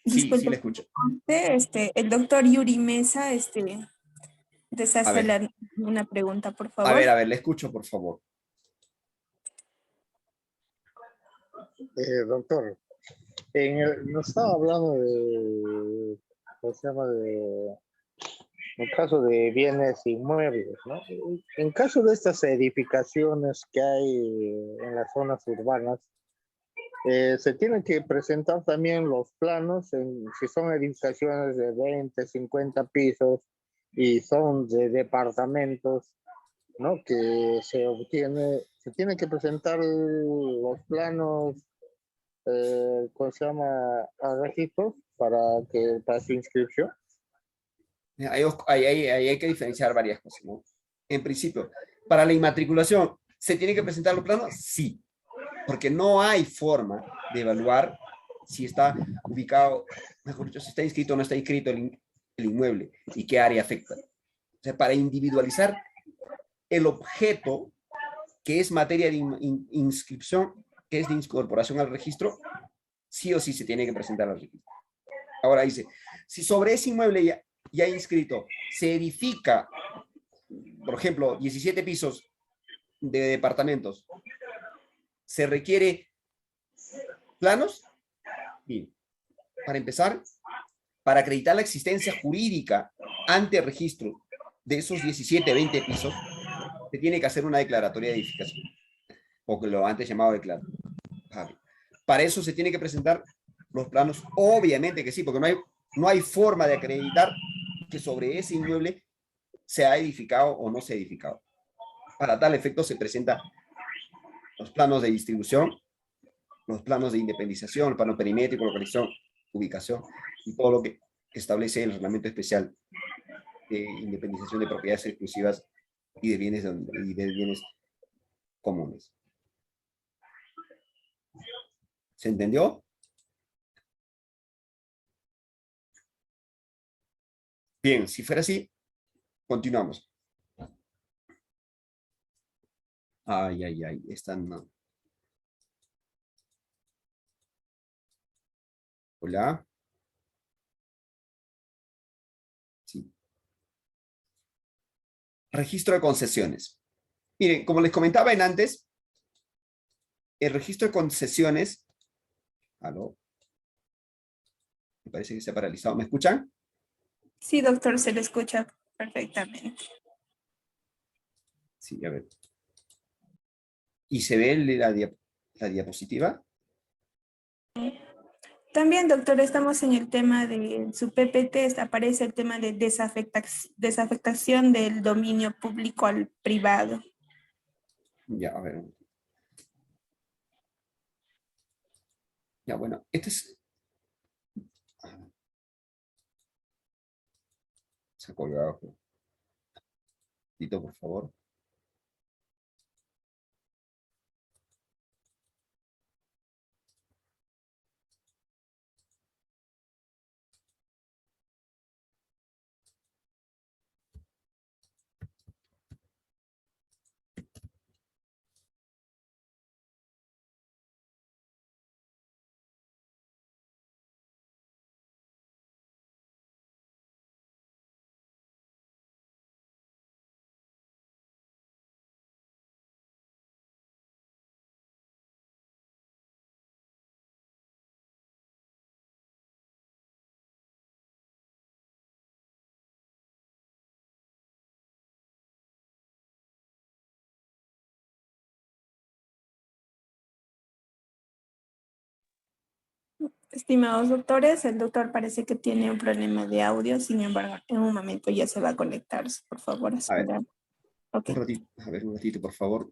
disculpe, le escucho. El doctor Yuri Mesa desea A ver. hacerle una pregunta, por favor. A ver, le escucho, por favor. Doctor, nos estaba hablando de, ¿cómo se llama? En caso de bienes inmuebles, ¿no? En caso de estas edificaciones que hay en las zonas urbanas, se tienen que presentar también los planos, si son edificaciones de 20, 50 pisos y son de departamentos, ¿no? Que se tienen que presentar los planos, ¿cómo se llama? A registros para su inscripción. Ahí hay que diferenciar varias cosas, ¿no? En principio, para la inmatriculación, ¿se tiene que presentar los planos? Sí, porque no hay forma de evaluar si está ubicado, mejor dicho, si está inscrito o no está inscrito el inmueble y qué área afecta. O sea, para individualizar el objeto que es materia de inscripción, que es de incorporación al registro, sí o sí se tiene que presentar al registro. Ahora dice, si sobre ese inmueble ya inscrito se edifica, por ejemplo, 17 pisos de departamentos, ¿se requiere planos? Bien, para empezar, para acreditar la existencia jurídica ante el registro de esos 17, 20 pisos, se tiene que hacer una declaratoria de edificación, o que lo antes llamado declaratoria. Para eso se tiene que presentar los planos, obviamente que sí, porque no hay forma de acreditar que sobre ese inmueble se ha edificado o no se ha edificado. Para tal efecto se presentan los planos de distribución, los planos de independización, el plano perimétrico, localización, ubicación, y todo lo que establece el reglamento especial de independización de propiedades exclusivas y de bienes comunes. ¿Se entendió? Bien, si fuera así, continuamos. Ay, esta no. Hola. Sí. Registro de concesiones. Miren, como les comentaba antes, el registro de concesiones. ¿Aló? Me parece que se ha paralizado. ¿Me escuchan? Sí, doctor, se le escucha perfectamente. Sí, a ver. ¿Y se ve la diapositiva? También, doctor, estamos en el tema de su PPT, aparece el tema de desafectación del dominio público al privado. Ya, a ver. Ya, bueno, este es... Se ha colgado. Tito, por favor. Estimados doctores, el doctor parece que tiene un problema de audio, sin embargo, en un momento ya se va a conectar, por favor, A ver, esperar. Ok. un ratito, a ver, un ratito, por favor.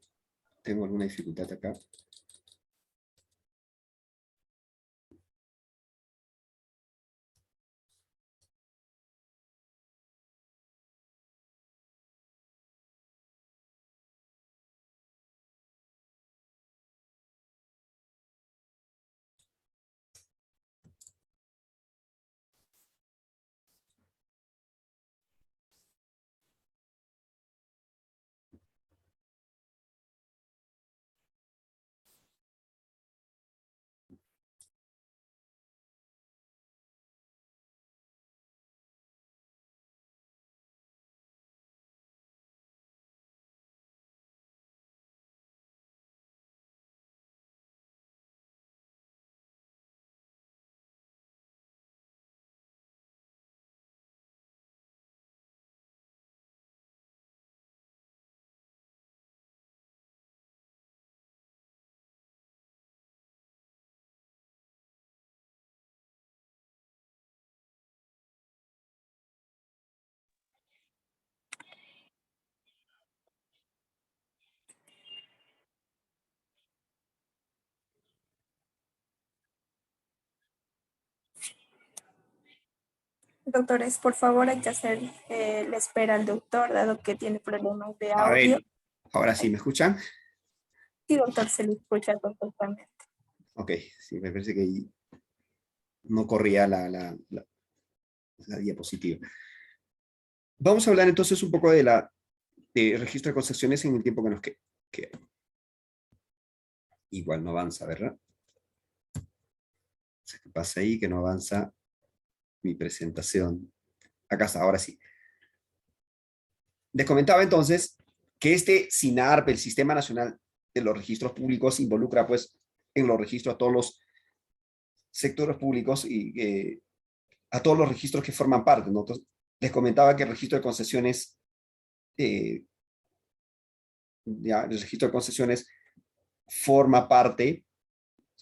Tengo alguna dificultad acá. Doctores, por favor, hay que hacer la espera al doctor, dado que tiene problemas de A audio. ver, ahora sí, ¿me escuchan? Sí, doctor, se le escucha perfectamente. Ok, sí, me parece que no corría la diapositiva. Vamos a hablar entonces un poco de registro de concesiones en el tiempo que nos queda. Igual no avanza, ¿verdad? ¿Qué pasa ahí? Que no avanza mi presentación. Acá está, ahora sí. Les comentaba entonces que este SINARP, el Sistema Nacional de los Registros Públicos, involucra pues en los registros a todos los sectores públicos y a todos los registros que forman parte, ¿no? Entonces, les comentaba que el registro de concesiones, el registro de concesiones forma parte,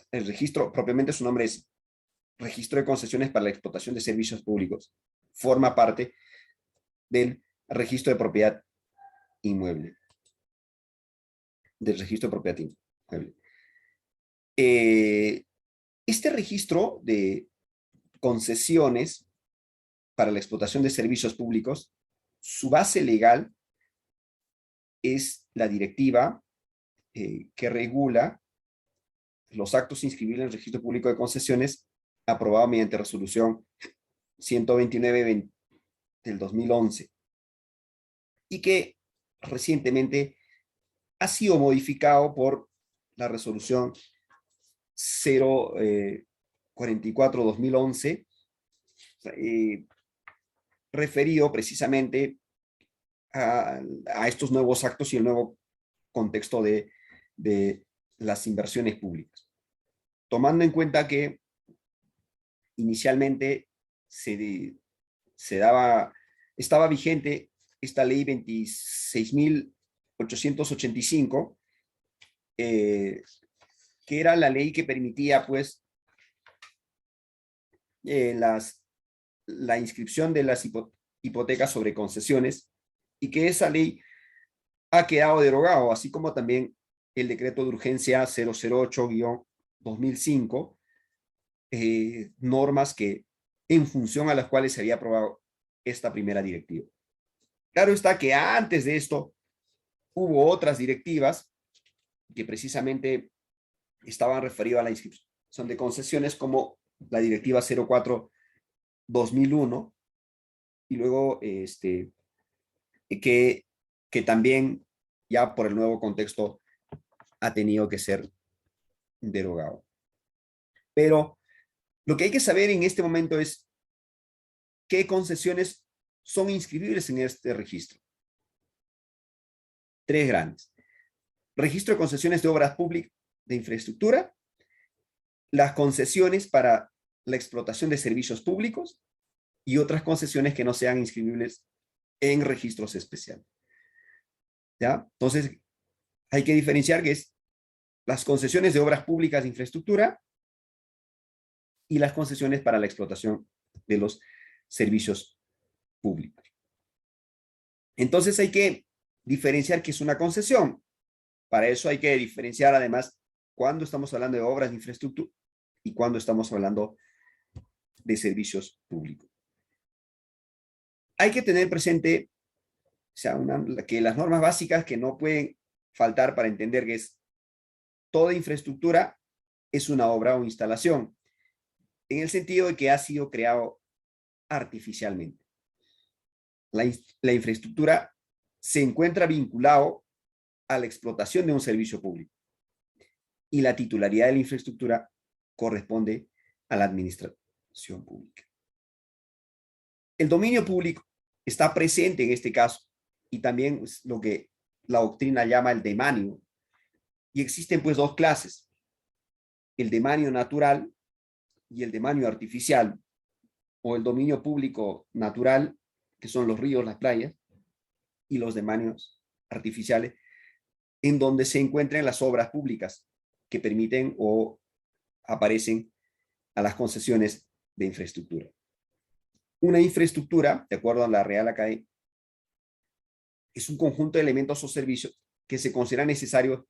el registro, propiamente su nombre es Registro de Concesiones para la Explotación de Servicios Públicos, forma parte del registro de propiedad inmueble, del registro de propiedad inmueble. Este registro de concesiones para la explotación de servicios públicos, su base legal es la directiva que regula los actos inscribibles en el registro público de concesiones aprobado mediante resolución 129 del 2011 y que recientemente ha sido modificado por la resolución 044-2011 referido precisamente a estos nuevos actos y el nuevo contexto de las inversiones públicas. Tomando en cuenta que inicialmente estaba vigente esta ley 26.885, que era la ley que permitía pues la inscripción de las hipotecas sobre concesiones, y que esa ley ha quedado derogado, así como también el decreto de urgencia 008-2005, normas que en función a las cuales se había aprobado esta primera directiva. Claro está que antes de esto hubo otras directivas que precisamente estaban referidas a la inscripción de concesiones, como la directiva 04-2001, y luego que también ya por el nuevo contexto ha tenido que ser derogado. Pero lo que hay que saber en este momento es qué concesiones son inscribibles en este registro. Tres grandes: registro de concesiones de obras públicas de infraestructura, las concesiones para la explotación de servicios públicos y otras concesiones que no sean inscribibles en registros especiales. ¿Ya? Entonces, hay que diferenciar que es las concesiones de obras públicas de infraestructura y las concesiones para la explotación de los servicios públicos. Entonces, hay que diferenciar qué es una concesión. Para eso hay que diferenciar además cuando estamos hablando de obras de infraestructura y cuando estamos hablando de servicios públicos. Hay que tener presente, o sea, que las normas básicas que no pueden faltar para entender que es toda infraestructura es una obra o instalación, en el sentido de que ha sido creado artificialmente. La infraestructura se encuentra vinculado a la explotación de un servicio público y la titularidad de la infraestructura corresponde a la administración pública. El dominio público está presente en este caso y también es lo que la doctrina llama el demanio. Y existen pues dos clases: el demanio natural y el demanio artificial, o el dominio público natural, que son los ríos, las playas, y los demanios artificiales, en donde se encuentran las obras públicas que permiten o aparecen a las concesiones de infraestructura. Una infraestructura, de acuerdo a la Real Academia, es un conjunto de elementos o servicios que se consideran necesarios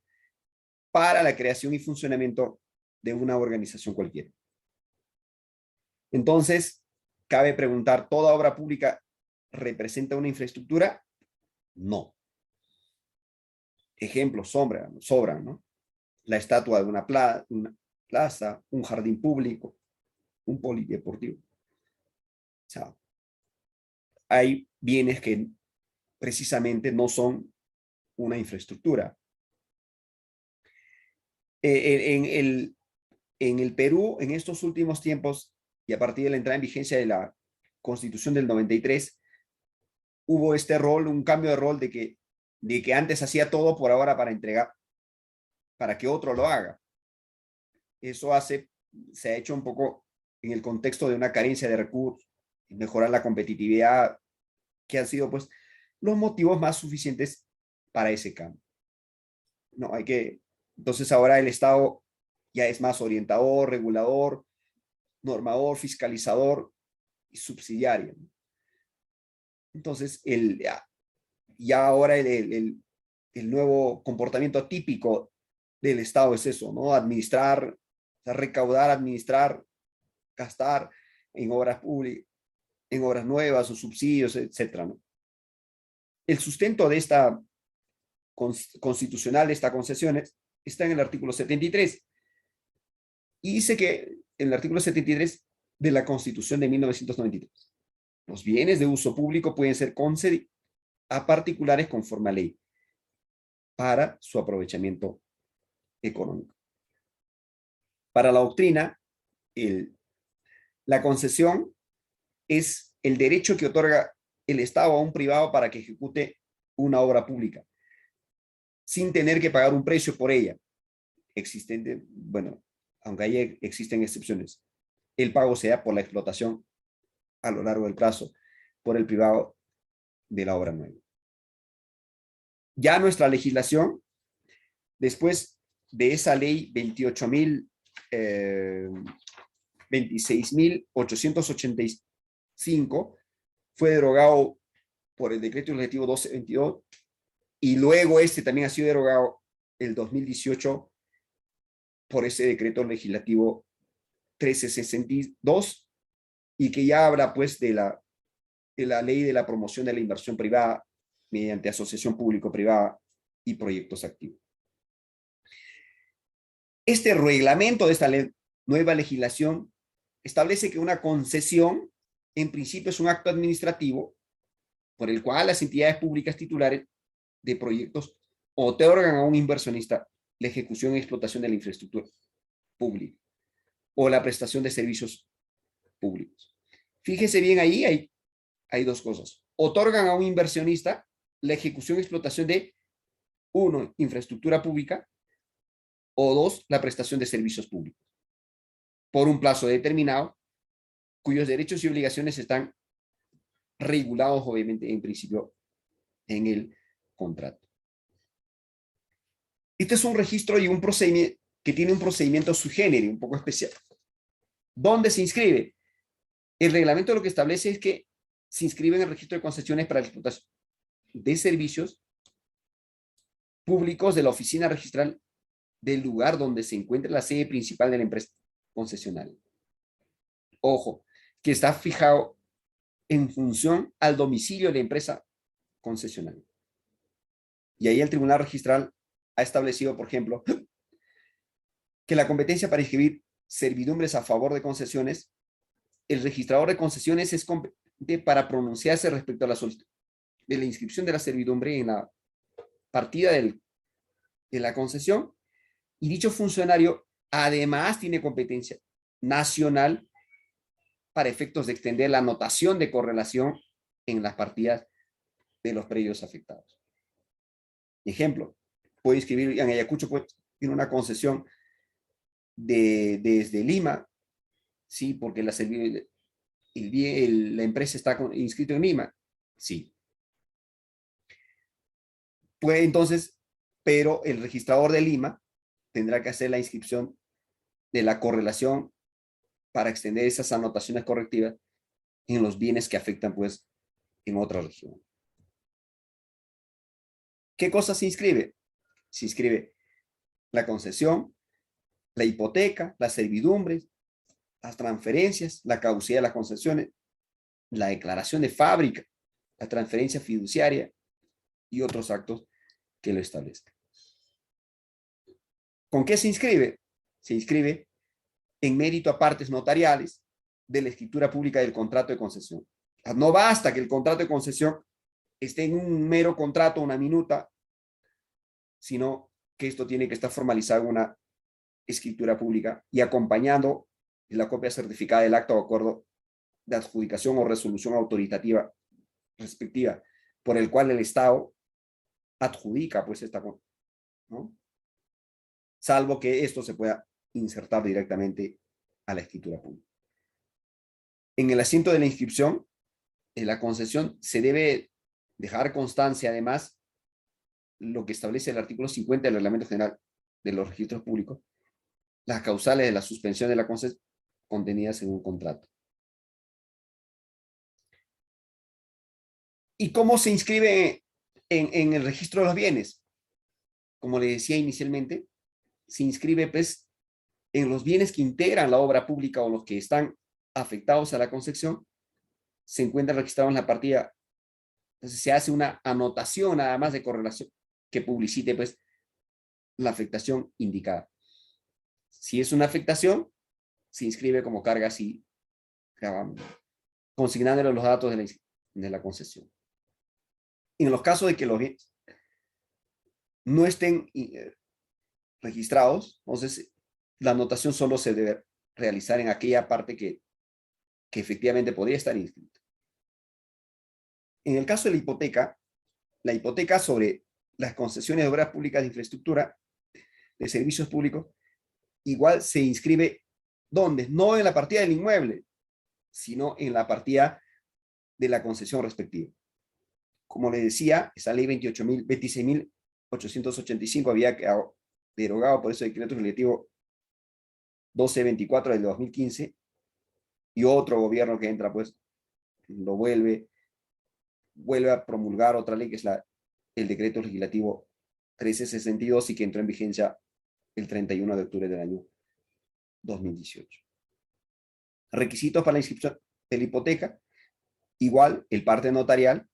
para la creación y funcionamiento de una organización cualquiera. Entonces, cabe preguntar, ¿toda obra pública representa una infraestructura? No. Ejemplos sobran, ¿no? La estatua de una plaza, un jardín público, un polideportivo. O sea, hay bienes que precisamente no son una infraestructura. En el Perú, en estos últimos tiempos, y a partir de la entrada en vigencia de la Constitución del 93, hubo este rol, un cambio de rol de que antes hacía todo por ahora para entregar, para que otro lo haga. Eso se ha hecho un poco en el contexto de una carencia de recursos, mejorar la competitividad, que han sido pues los motivos más suficientes para ese cambio. No, entonces ahora el Estado ya es más orientador, regulador, normador, fiscalizador y subsidiario. Entonces, ya ahora el nuevo comportamiento típico del Estado es eso, ¿no? Administrar, o sea, recaudar, administrar, gastar en obras públicas, en obras nuevas o subsidios, etcétera, ¿no? El sustento de esta constitucional, de estas concesiones, está en el artículo 73. Y dice que en el artículo 73 de la Constitución de 1993, los bienes de uso público pueden ser concedidos a particulares conforme a ley para su aprovechamiento económico. Para la doctrina, la concesión es el derecho que otorga el Estado a un privado para que ejecute una obra pública, sin tener que pagar un precio por ella. Bueno, aunque existen excepciones, el pago se da por la explotación a lo largo del plazo por el privado de la obra nueva. Ya nuestra legislación, después de esa ley 26.885, fue derogado por el decreto legislativo 1222, y luego también ha sido derogado el 2018 por ese decreto legislativo 1362, y que ya habla pues de la ley de la promoción de la inversión privada mediante asociación público-privada y proyectos activos. Este reglamento de esta nueva legislación establece que una concesión en principio es un acto administrativo por el cual las entidades públicas titulares de proyectos otorgan a un inversionista la ejecución y explotación de la infraestructura pública o la prestación de servicios públicos. Fíjese bien, ahí hay dos cosas. Otorgan a un inversionista la ejecución y explotación de, uno, infraestructura pública, o dos, la prestación de servicios públicos, por un plazo determinado, cuyos derechos y obligaciones están regulados, obviamente, en principio, en el contrato. Este es un registro y un procedimiento que tiene un procedimiento sui generis, un poco especial. ¿Dónde se inscribe? El reglamento lo que establece es que se inscribe en el registro de concesiones para la explotación de servicios públicos de la oficina registral del lugar donde se encuentra la sede principal de la empresa concesionaria. Ojo, que está fijado en función al domicilio de la empresa concesionaria. Y ahí el tribunal registral ha establecido, por ejemplo, que la competencia para inscribir servidumbres a favor de concesiones, el registrador de concesiones es competente para pronunciarse respecto a la solicitud de la inscripción de la servidumbre en la partida de la concesión, y dicho funcionario además tiene competencia nacional para efectos de extender la notación de correlación en las partidas de los predios afectados. Ejemplo, puede inscribir en Ayacucho, pues, tiene una concesión desde Lima, sí, porque la empresa está inscrita en Lima, sí. Puede entonces, pero el registrador de Lima tendrá que hacer la inscripción de la correlación para extender esas anotaciones correctivas en los bienes que afectan, pues, en otra región. ¿Qué cosa se inscribe? Se inscribe la concesión, la hipoteca, las servidumbres, las transferencias, la caducidad de las concesiones, la declaración de fábrica, la transferencia fiduciaria y otros actos que lo establezcan. ¿Con qué se inscribe? Se inscribe en mérito a partes notariales de la escritura pública del contrato de concesión. No basta que el contrato de concesión esté en un mero contrato, una minuta, sino que esto tiene que estar formalizado en una escritura pública y acompañando la copia certificada del acta o acuerdo de adjudicación o resolución autoritativa respectiva por el cual el Estado adjudica pues esta, ¿no? Salvo que esto se pueda insertar directamente a la escritura pública. En el asiento de la inscripción, en la concesión se debe dejar constancia además lo que establece el artículo 50 del Reglamento General de los Registros Públicos, las causales de la suspensión de la concesión contenidas en un contrato. ¿Y cómo se inscribe en el registro de los bienes? Como le decía inicialmente, se inscribe pues, en los bienes que integran la obra pública o los que están afectados a la concesión, se encuentran registrados en la partida. Entonces se hace una anotación nada más de correlación que publicite pues, la afectación indicada. Si es una afectación, se inscribe como carga así, consignándole los datos de la concesión. En los casos de que los bienes no estén registrados, entonces la anotación solo se debe realizar en aquella parte que efectivamente podría estar inscrita. En el caso de la hipoteca sobre las concesiones de obras públicas de infraestructura, de servicios públicos, igual se inscribe, ¿dónde? No en la partida del inmueble, sino en la partida de la concesión respectiva. Como le decía, esa ley 26.885 había quedado derogado por ese decreto legislativo 1224 del 2015, y otro gobierno que entra, pues, lo vuelve a promulgar otra ley, que es el decreto legislativo 1362, y que entró en vigencia el 31 de octubre del año 2018. Requisitos para la inscripción de la hipoteca, igual el parte notarial,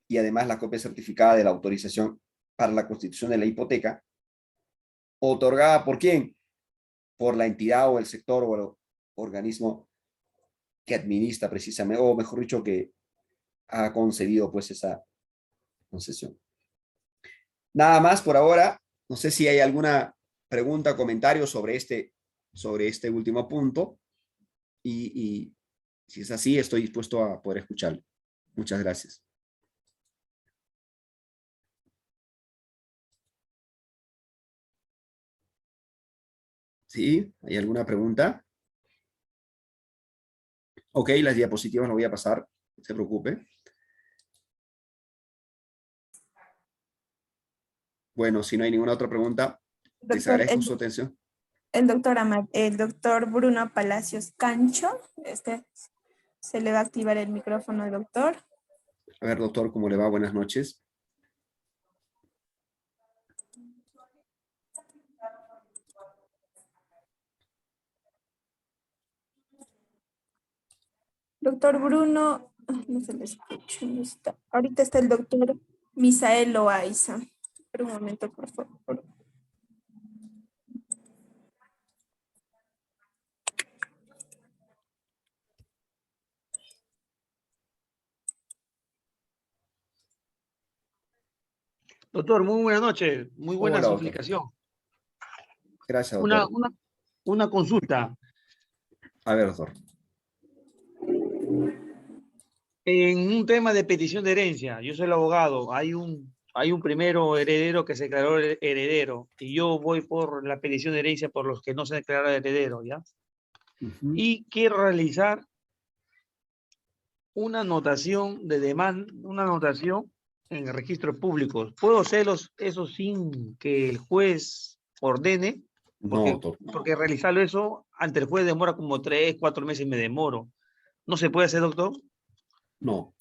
y además la copia certificada de la autorización para la constitución de la hipoteca, otorgada ¿por quién? Por la entidad o el sector o el organismo que administra precisamente, o mejor dicho, que ha concedido pues esa concesión. Nada más por ahora. No sé si hay alguna pregunta o comentario sobre este último punto, y si es así, estoy dispuesto a poder escucharlo. Muchas gracias. ¿Sí? ¿Hay alguna pregunta? Ok, las diapositivas las voy a pasar, no se preocupe. Bueno, si no hay ninguna otra pregunta, les Doctor, agradezco su atención. el doctor Bruno Palacios Cancho, se le va a activar el micrófono al doctor. A ver, doctor, ¿cómo le va? Buenas noches. Doctor Bruno, no se le escucha, no está. Ahorita está el doctor Misael Loaiza. Por un momento, por favor. Doctor, muy buenas noches. Muy buena Hola, su doctor. explicación. Gracias, doctor. Una consulta. A ver, doctor. En un tema de petición de herencia, yo soy el abogado, hay un primero heredero que se declaró heredero, y yo voy por la petición de herencia por los que no se declararon heredero, ¿ya? Y quiero realizar una anotación de demanda, una anotación en el registro público. ¿Puedo hacerlo eso sin que el juez ordene? No, doctor. Porque realizarlo eso ante el juez demora como 3, 4 meses y me demoro. ¿No se puede hacer, doctor? No.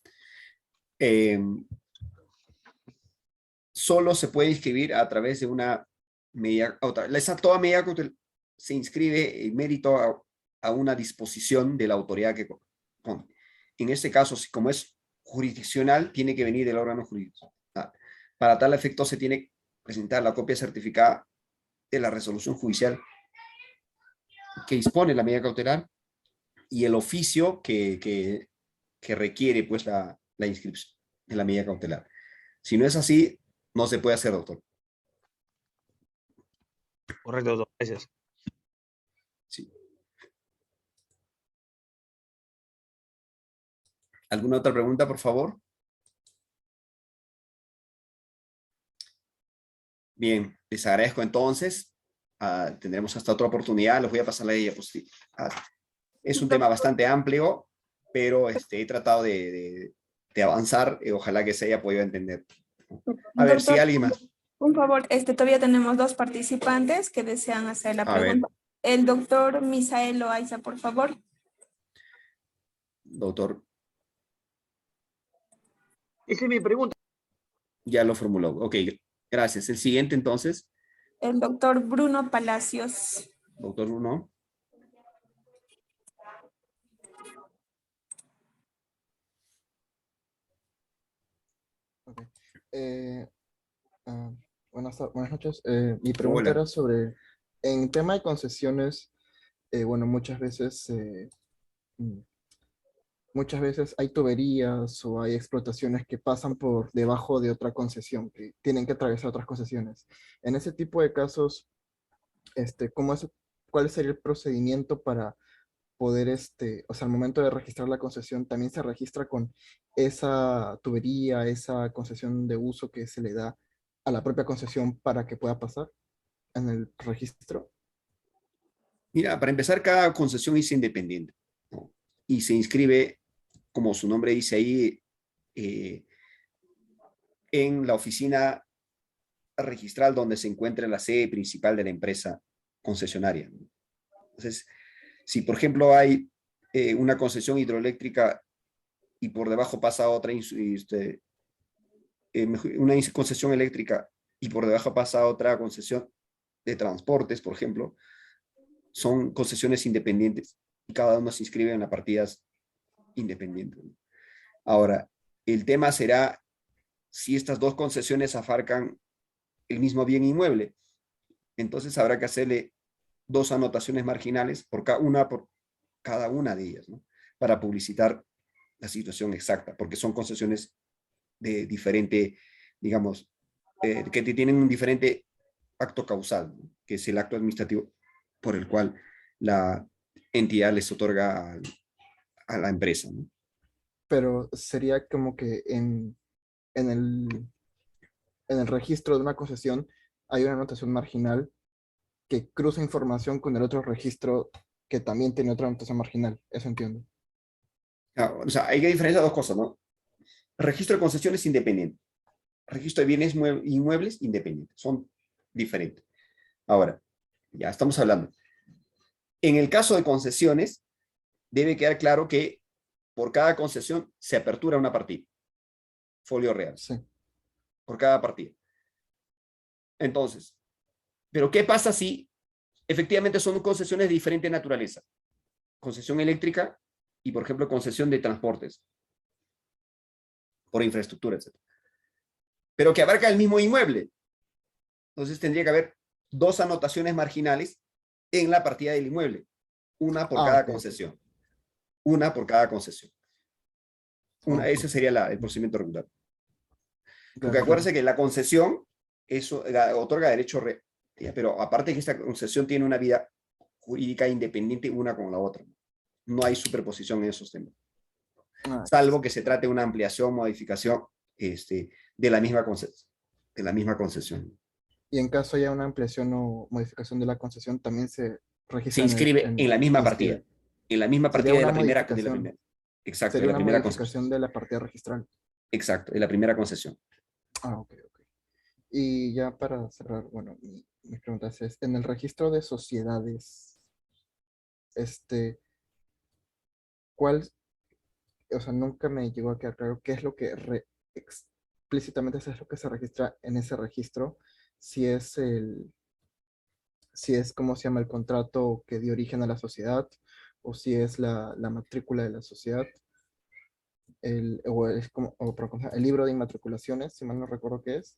Solo se puede inscribir a través de una medida cautelar. Toda medida cautelar se inscribe en mérito a una disposición de la autoridad que corresponde. En este caso, como es jurisdiccional, tiene que venir del órgano jurídico. Para tal efecto, se tiene que presentar la copia certificada de la resolución judicial que dispone la medida cautelar y el oficio que requiere pues, la inscripción de la medida cautelar. Si no es así, no se puede hacer, doctor. Correcto, doctor. Gracias. ¿Alguna otra pregunta, por favor? Bien, les agradezco entonces. Tendremos hasta otra oportunidad. Les voy a pasar la diapositiva. Es un tema bastante amplio, pero he tratado de avanzar. Ojalá que se haya podido entender. A ver si Doctor, alguien más. un favor, todavía tenemos dos participantes que desean hacer la A ver, pregunta. El doctor Misael Loaiza, por favor. doctor, Esa es mi pregunta. ya lo formuló. Ok, gracias. El siguiente entonces, El doctor Bruno Palacios. doctor Bruno. Ok. Eh, buenas noches. Mi pregunta Hola. era sobre, en tema de concesiones, bueno, mm, muchas veces hay tuberías o hay explotaciones que pasan por debajo de otra concesión, que tienen que atravesar otras concesiones. En ese tipo de casos, ¿cómo es, cuál sería el procedimiento para poder, o sea, al momento de registrar la concesión, también se registra con esa tubería, esa concesión de uso que se le da a la propia concesión para que pueda pasar en el registro? Mira, para empezar, cada concesión es independiente, ¿no? Y se inscribe, como su nombre dice ahí, eh, en la oficina registral donde se encuentra la sede principal de la empresa concesionaria, ¿no? Entonces, si por ejemplo hay una concesión hidroeléctrica y por debajo pasa otra, una concesión eléctrica y por debajo pasa otra concesión de transportes, por ejemplo, son concesiones independientes y cada uno se inscribe en las partidas independientes. Ahora, el tema será si estas dos concesiones abarcan el mismo bien inmueble. Entonces habrá que hacerle dos anotaciones marginales por cada una de ellas, ¿no? Para publicitar la situación exacta, porque son concesiones de diferente, digamos, que tienen un diferente acto causal, ¿no? Que es el acto administrativo por el cual la entidad les otorga a la empresa, ¿no? Pero sería como que en en el registro de una concesión hay una anotación marginal que cruza información con el otro registro que también tiene otra anotación marginal. Eso entiendo. O sea, hay que diferenciar dos cosas, ¿no? Registro de concesiones independiente. Registro de bienes inmuebles independiente. Son diferentes. Ahora, ya estamos hablando. En el caso de concesiones, debe quedar claro que por cada concesión se apertura una partida. Folio real. Sí. Por cada partida. Entonces, ¿pero qué pasa si efectivamente son concesiones de diferente naturaleza? Concesión eléctrica y, por ejemplo, concesión de transportes por infraestructura, etc. Pero que abarca el mismo inmueble. Entonces tendría que haber dos anotaciones marginales en la partida del inmueble. Una por cada Ok. concesión. Una por cada concesión. Ok. Ese sería el procedimiento regular. Porque Claro, claro. acuérdense que la concesión eso otorga derecho, pero aparte que esta concesión tiene una vida jurídica independiente una con la otra. No hay superposición en esos temas. Ah, Salvo que se trate de una ampliación, modificación de la misma concesión. y en caso haya una ampliación o modificación de la concesión, también se Se registra inscribe en la misma se partida. inscribe. En la misma Sería partida una de la modificación. primera. Exacto, de Sería la una primera concesión. modificación de la partida registral. Exacto, de la primera concesión. Ah, ok, ok. Y ya para cerrar, bueno, mis preguntas es, en el registro de sociedades, este, ¿cuál, o sea, nunca me llegó a quedar claro qué es lo que explícitamente es lo que se registra en ese registro? Si es si es, ¿cómo se llama? El contrato que dio origen a la sociedad, o si es la matrícula de la sociedad, o es como, el libro de inmatriculaciones, si mal no recuerdo qué es,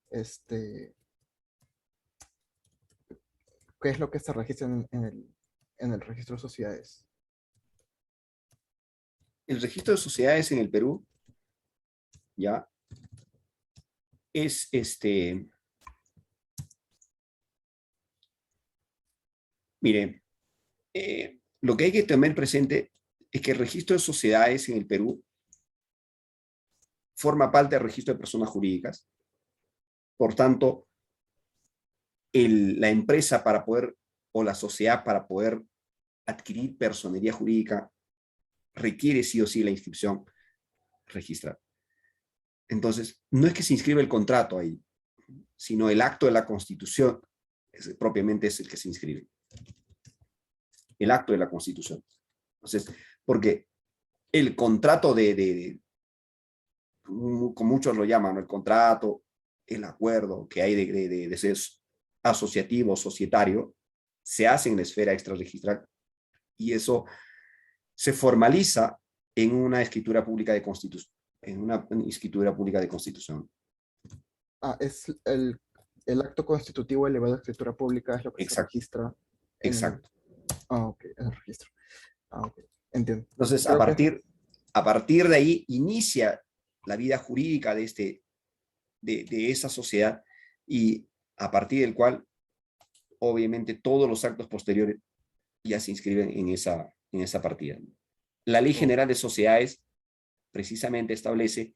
este, ¿qué es lo que se registra en el registro de sociedades? El registro de sociedades en el Perú, ya, es mire, lo que hay que tener presente es que el registro de sociedades en el Perú forma parte del registro de personas jurídicas. Por tanto, la empresa para poder, o la sociedad para poder adquirir personería jurídica, requiere sí o sí la inscripción registral. Entonces, no es que se inscribe el contrato ahí, sino el acto de la Constitución propiamente es el que se inscribe. El acto de la Constitución. Entonces, porque el contrato como muchos lo llaman, ¿no? El contrato, el acuerdo que hay de ser asociativo, societario, se hace en la esfera extrarregistral y eso se formaliza en una escritura pública de constitución, en una escritura pública de constitución. Es el acto constitutivo elevado a escritura pública es lo que se Exacto. registra. Exacto. Ok, en el registro. Ok, entiendo. Entonces, Creo a partir de ahí inicia la vida jurídica de esa sociedad y a partir del cual, obviamente, todos los actos posteriores ya se inscriben en esa partida. La Ley General de Sociedades precisamente establece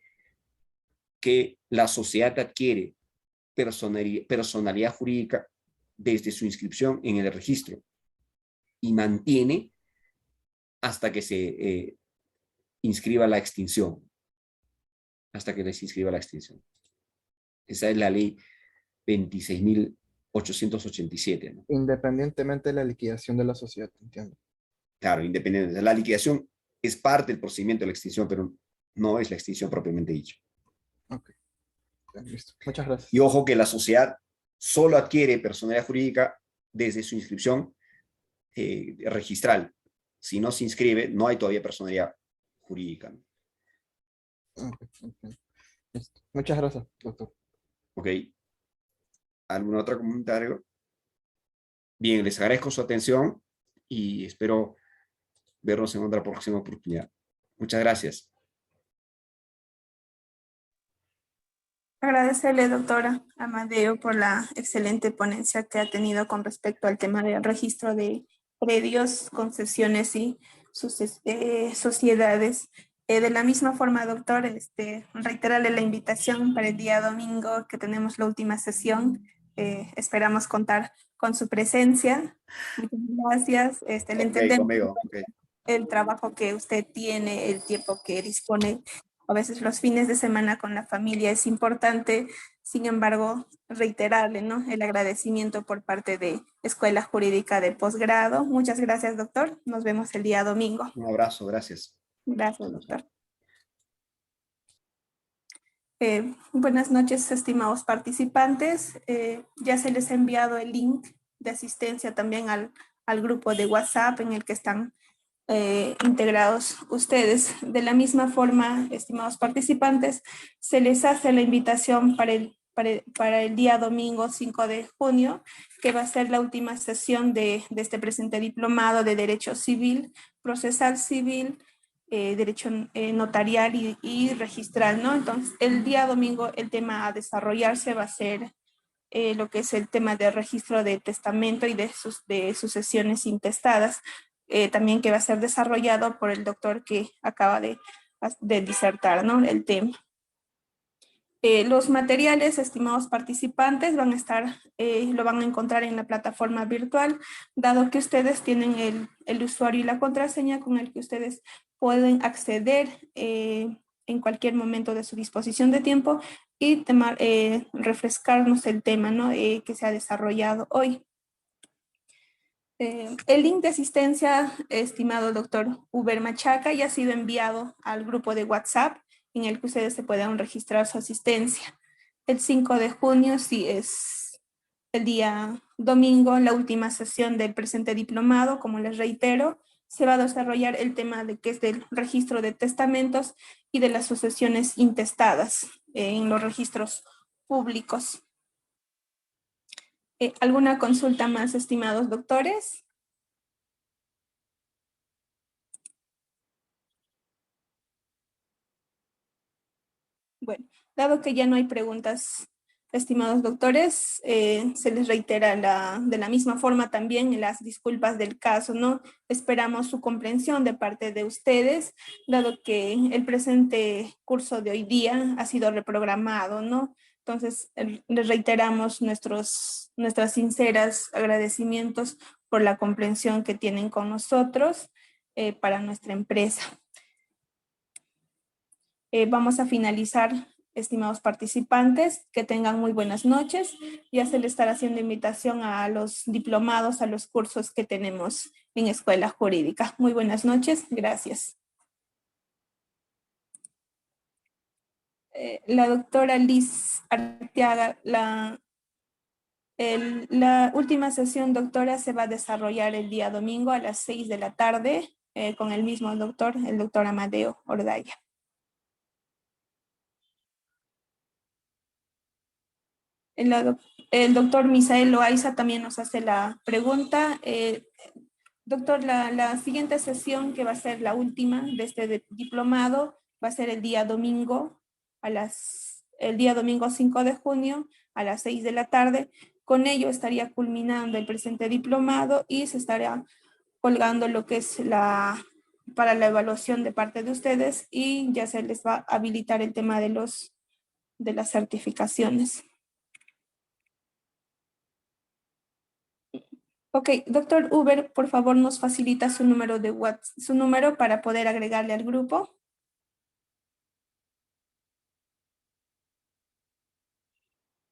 que la sociedad adquiere personalidad jurídica desde su inscripción en el registro y mantiene hasta que se inscriba la extinción. Hasta que se inscriba la extinción. Esa es la ley 26.887, ¿no? independientemente de la liquidación de la sociedad, entiendo. Claro, independiente. La liquidación es parte del procedimiento de la extinción, pero no es la extinción propiamente dicha. Ok, listo. Muchas gracias. Y ojo que la sociedad solo adquiere personalidad jurídica desde su inscripción registral. Si no se inscribe, no hay todavía personalidad jurídica, ¿no? Ok. Listo. Muchas gracias, doctor. Ok. ¿Algún otro comentario? Bien, les agradezco su atención y espero vernos en otra próxima oportunidad. Muchas gracias. Agradecerle, doctora Amadeo, por la excelente ponencia que ha tenido con respecto al tema del registro de predios, concesiones y sociedades. De la misma forma, doctor, reiterarle la invitación para el día domingo que tenemos la última sesión. Esperamos contar con su presencia. Muchas gracias. Le entendemos Conmigo. Okay. el trabajo que usted tiene, el tiempo que dispone. A veces los fines de semana con la familia es importante, sin embargo, reiterarle, ¿no?, el agradecimiento por parte de Escuela Jurídica de Posgrado. Muchas gracias, doctor. Nos vemos el día domingo. Un abrazo, gracias. Gracias, doctor. Buenas noches, estimados participantes. Ya se les ha enviado el link de asistencia también al grupo de WhatsApp en el que están integrados ustedes. De la misma forma, estimados participantes, se les hace la invitación para el día domingo 5 de junio, que va a ser la última sesión de este presente diplomado de Derecho Civil, Procesal Civil, Derecho Notarial y Registral, ¿no? Entonces, el día domingo el tema a desarrollarse va a ser lo que es el tema de registro de testamento y de sucesiones intestadas, también que va a ser desarrollado por el doctor que acaba de disertar, ¿no?, el tema. Los materiales, estimados participantes, van a estar, lo van a encontrar en la plataforma virtual, dado que ustedes tienen el usuario y la contraseña con el que ustedes pueden acceder en cualquier momento de su disposición de tiempo y refrescarnos el tema, ¿no?, que se ha desarrollado hoy. El link de asistencia, estimado doctor Uber Machaca, ya ha sido enviado al grupo de WhatsApp en el que ustedes se puedan registrar su asistencia. El 5 de junio, sí, es el día domingo, la última sesión del presente diplomado. Como les reitero, se va a desarrollar el tema de que es del registro de testamentos y de las sucesiones intestadas en los registros públicos. ¿Alguna consulta más, estimados doctores? Bueno, dado que ya no hay preguntas Estimados doctores, se les reitera de la misma forma también las disculpas del caso, ¿no? Esperamos su comprensión de parte de ustedes, dado que el presente curso de hoy día ha sido reprogramado, ¿no? Entonces, les reiteramos nuestros sinceros agradecimientos por la comprensión que tienen con nosotros para nuestra empresa. Vamos a finalizar, estimados participantes, que tengan muy buenas noches. Ya se les estará haciendo invitación a los diplomados, a los cursos que tenemos en Escuela Jurídica. Muy buenas noches, gracias. La doctora Liz Arteaga, la última sesión, doctora, se va a desarrollar el día domingo a las 6 de la tarde con el mismo doctor, el doctor Amadeo Ordaya. El doctor Misael Loaiza también nos hace la pregunta. Doctor, la siguiente sesión, que va a ser la última de este diplomado, va a ser el día domingo, el día domingo 5 de junio a las 6 de la tarde. Con ello estaría culminando el presente diplomado y se estaría colgando lo que es para la evaluación de parte de ustedes, y ya se les va a habilitar el tema de las certificaciones. Ok, doctor Uber, por favor nos facilita su número para poder agregarle al grupo.